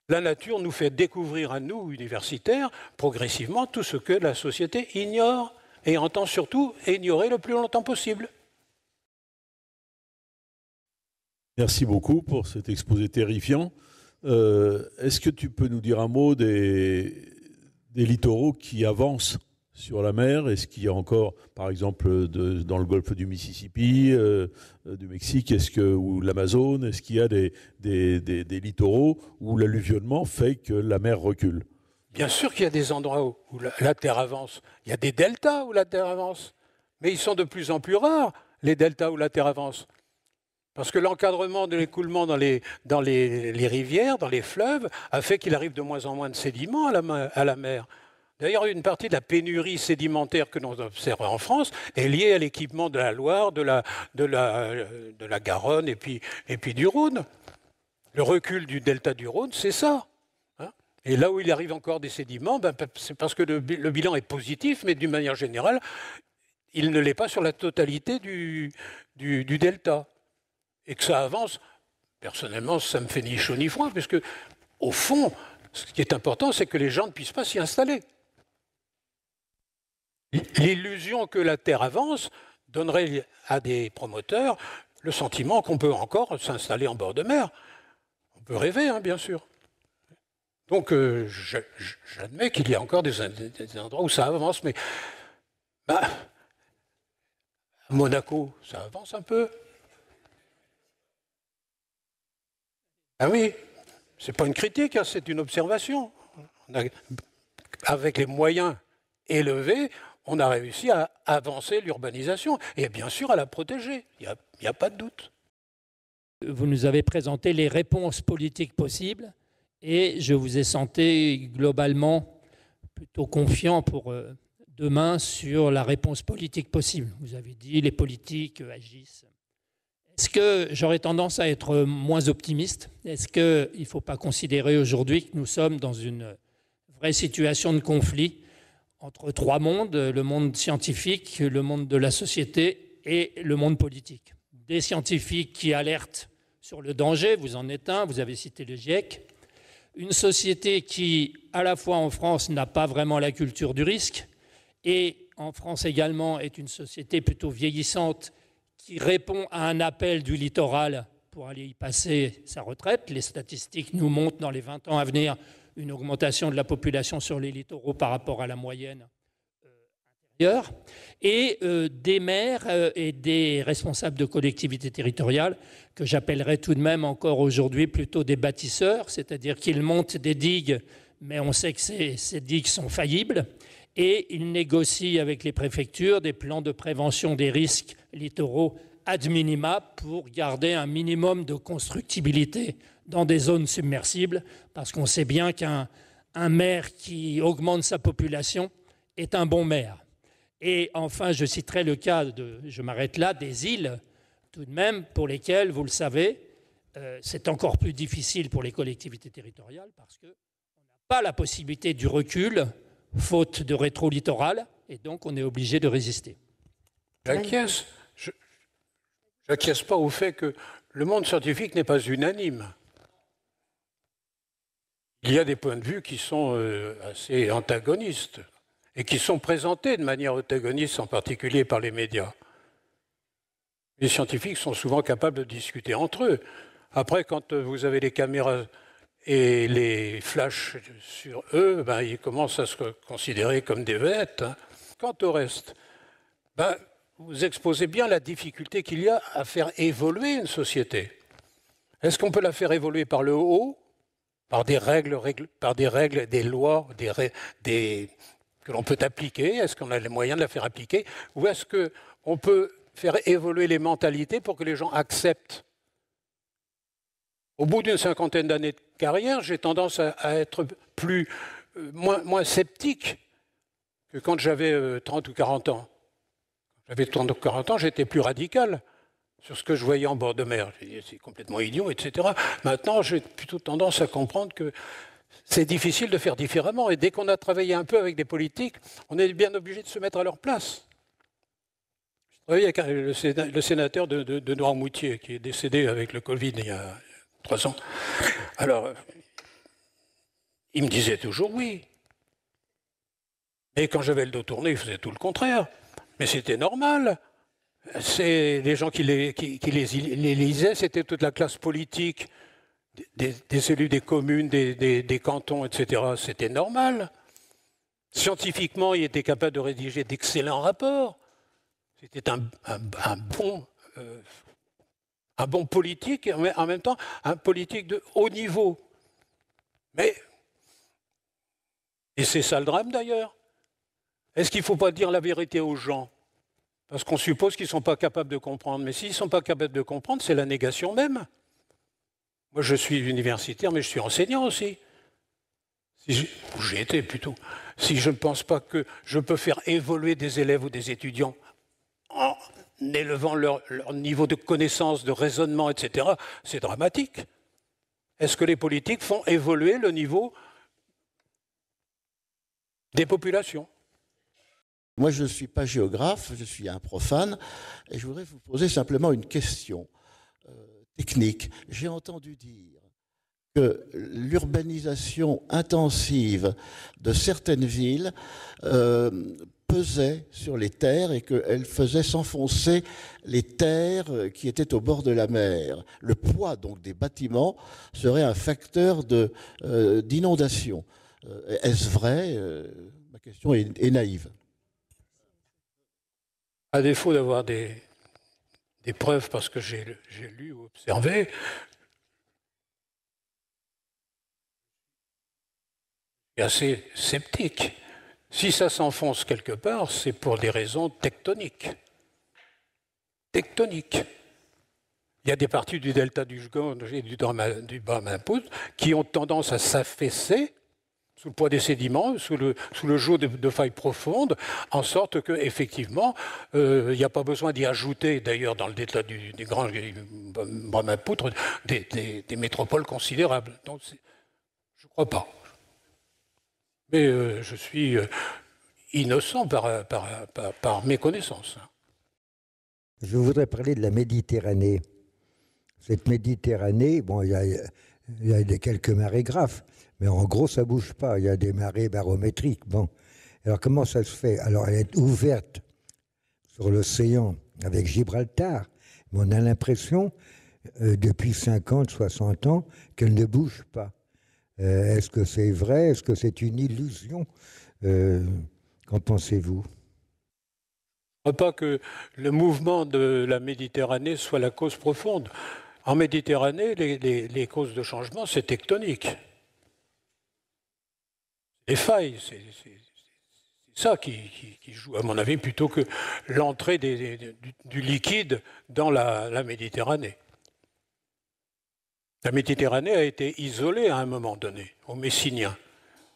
La nature nous fait découvrir à nous, universitaires, progressivement tout ce que la société ignore et entend surtout ignorer le plus longtemps possible. Merci beaucoup pour cet exposé terrifiant. Est-ce que tu peux nous dire un mot des littoraux qui avancent sur la mer? Est-ce qu'il y a encore, par exemple, dans le golfe du Mississippi, du Mexique, ou l'Amazone, est-ce qu'il y a des littoraux où l'alluvionnement fait que la mer recule? Bien sûr qu'il y a des endroits où la Terre avance. Il y a des deltas où la Terre avance. Mais ils sont de plus en plus rares, les deltas où la Terre avance. Parce que l'encadrement de l'écoulement dans les rivières, dans les fleuves, a fait qu'il arrive de moins en moins de sédiments à la mer. D'ailleurs, une partie de la pénurie sédimentaire que l'on observe en France est liée à l'équipement de la Loire, de la Garonne et puis du Rhône. Le recul du delta du Rhône, c'est ça. Et là où il arrive encore des sédiments, c'est parce que le bilan est positif, mais d'une manière générale, il ne l'est pas sur la totalité du delta. Et que ça avance, personnellement, ça me fait ni chaud ni froid, puisque, au fond, ce qui est important, c'est que les gens ne puissent pas s'y installer. L'illusion que la Terre avance donnerait à des promoteurs le sentiment qu'on peut encore s'installer en bord de mer. On peut rêver, hein, bien sûr. Donc, j'admets qu'il y a encore des endroits où ça avance, mais à Monaco, ça avance un peu. Ah oui, ce n'est pas une critique, hein, c'est une observation. Avec les moyens élevés, on a réussi à avancer l'urbanisation et bien sûr à la protéger, il n'y a pas de doute. Vous nous avez présenté les réponses politiques possibles et je vous ai senti globalement plutôt confiant pour demain sur la réponse politique possible. Vous avez dit les politiques agissent. Est-ce que j'aurais tendance à être moins optimiste? Est-ce qu'il ne faut pas considérer aujourd'hui que nous sommes dans une vraie situation de conflit entre trois mondes, le monde scientifique, le monde de la société et le monde politique? Des scientifiques qui alertent sur le danger, vous en êtes un, vous avez cité le GIEC. Une société qui, à la fois en France, n'a pas vraiment la culture du risque et en France également est une société plutôt vieillissante qui répond à un appel du littoral pour aller y passer sa retraite. Les statistiques nous montrent dans les 20 ans à venir une augmentation de la population sur les littoraux par rapport à la moyenne intérieure. Et des maires et des responsables de collectivités territoriales que j'appellerais tout de même encore aujourd'hui plutôt des bâtisseurs, c'est-à-dire qu'ils montent des digues, mais on sait que ces digues sont faillibles. Et ils négocient avec les préfectures des plans de prévention des risques littoraux ad minima pour garder un minimum de constructibilité dans des zones submersibles, parce qu'on sait bien qu'un maire qui augmente sa population est un bon maire. Et enfin, je citerai le cas, je m'arrête là, des îles, tout de même, pour lesquelles, vous le savez, c'est encore plus difficile pour les collectivités territoriales, parce qu'on n'a pas la possibilité du recul, faute de rétro-littoral, et donc on est obligé de résister. J'acquiesce pas au fait que le monde scientifique n'est pas unanime. Il y a des points de vue qui sont assez antagonistes et qui sont présentés de manière antagoniste, en particulier par les médias. Les scientifiques sont souvent capables de discuter entre eux. Après, quand vous avez les caméras et les flashs sur eux, ils commencent à se considérer comme des vedettes. Hein. Quant au reste, vous exposez bien la difficulté qu'il y a à faire évoluer une société. Est-ce qu'on peut la faire évoluer par le haut, par des règles, des lois, que l'on peut appliquer? Est-ce qu'on a les moyens de la faire appliquer? Ou est-ce qu'on peut faire évoluer les mentalités pour que les gens acceptent? Au bout d'une cinquantaine d'années de carrière, j'ai tendance à être moins sceptique que quand j'avais 30 ou 40 ans. Quand j'avais 30 ou 40 ans, j'étais plus radical sur ce que je voyais en bord de mer. J'ai dit, c'est complètement idiot, etc. Maintenant, j'ai plutôt tendance à comprendre que c'est difficile de faire différemment. Et dès qu'on a travaillé un peu avec des politiques, on est bien obligé de se mettre à leur place. Oui, il y a le sénateur de Noirmoutier qui est décédé avec le Covid il y a 3 ans. Alors, il me disait toujours oui. Et quand j'avais le dos tourné, il faisait tout le contraire. Mais c'était normal. C'est les gens qui les lisaient, c'était toute la classe politique, des élus des communes, des cantons, etc. C'était normal. Scientifiquement, il était capable de rédiger d'excellents rapports. C'était un bon politique, et en même temps un politique de haut niveau. Mais, et c'est ça le drame d'ailleurs, est-ce qu'il ne faut pas dire la vérité aux gens? Parce qu'on suppose qu'ils ne sont pas capables de comprendre. Mais s'ils ne sont pas capables de comprendre, c'est la négation même. Moi, je suis universitaire, mais je suis enseignant aussi. J'ai été plutôt. Si je ne pense pas que je peux faire évoluer des élèves ou des étudiants en élevant leur niveau de connaissance, de raisonnement, etc., c'est dramatique. Est-ce que les politiques font évoluer le niveau des populations? Moi, je ne suis pas géographe, je suis un profane, et je voudrais vous poser simplement une question technique. J'ai entendu dire que l'urbanisation intensive de certaines villes pesait sur les terres et qu'elle faisait s'enfoncer les terres qui étaient au bord de la mer. Le poids donc des bâtiments serait un facteur d'inondation. Est-ce vrai? Ma question est naïve. À défaut d'avoir des preuves, parce que j'ai lu ou observé, je suis assez sceptique. Si ça s'enfonce quelque part, c'est pour des raisons tectoniques. Tectoniques. Il y a des parties du delta du Gange et du Brahmaputra qui ont tendance à s'affaisser sous le poids des sédiments, sous le joug de failles profondes, en sorte qu'effectivement, il n'y a pas besoin d'y ajouter, d'ailleurs, dans le delta du Grand Brahmaputra, des métropoles considérables. Donc, je ne crois pas. Mais je suis innocent par mes connaissances. Je voudrais parler de la Méditerranée. Cette Méditerranée, bon, il y a quelques marées graves, mais en gros, ça ne bouge pas. Il y a des marées barométriques. Bon. Alors, comment ça se fait? Alors, elle est ouverte sur l'océan avec Gibraltar, mais on a l'impression, depuis 50, 60 ans, qu'elle ne bouge pas. Est-ce que c'est vrai? Est-ce que c'est une illusion? Qu'en pensez-vous? Je ne crois pas que le mouvement de la Méditerranée soit la cause profonde. En Méditerranée, les causes de changement, c'est tectonique. Les failles, c'est ça qui joue, à mon avis, plutôt que l'entrée du liquide dans la Méditerranée. La Méditerranée a été isolée à un moment donné, au Messinien.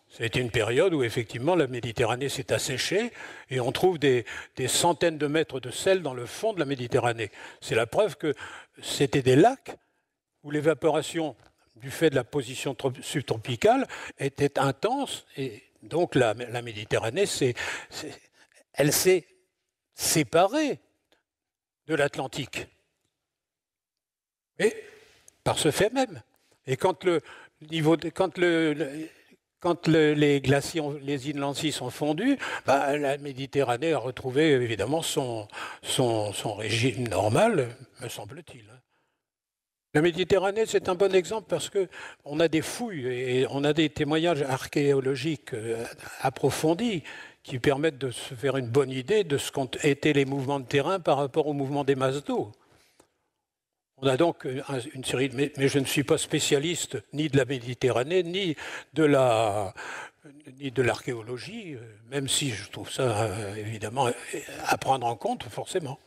Ça a été une période où, effectivement, la Méditerranée s'est asséchée et on trouve des centaines de mètres de sel dans le fond de la Méditerranée. C'est la preuve que c'était des lacs où l'évaporation, du fait de la position subtropicale, était intense. Et donc, la Méditerranée, elle s'est séparée de l'Atlantique. Et par ce fait même. Et quand les glaciers, les inland seas sont fondus, la Méditerranée a retrouvé évidemment son régime normal, me semble-t-il. La Méditerranée, c'est un bon exemple parce qu'on a des fouilles et on a des témoignages archéologiques approfondis qui permettent de se faire une bonne idée de ce qu'ont été les mouvements de terrain par rapport au mouvement des masses d'eau. On a donc une série mais je ne suis pas spécialiste ni de la Méditerranée, ni de l'archéologie, même si je trouve ça évidemment à prendre en compte, forcément.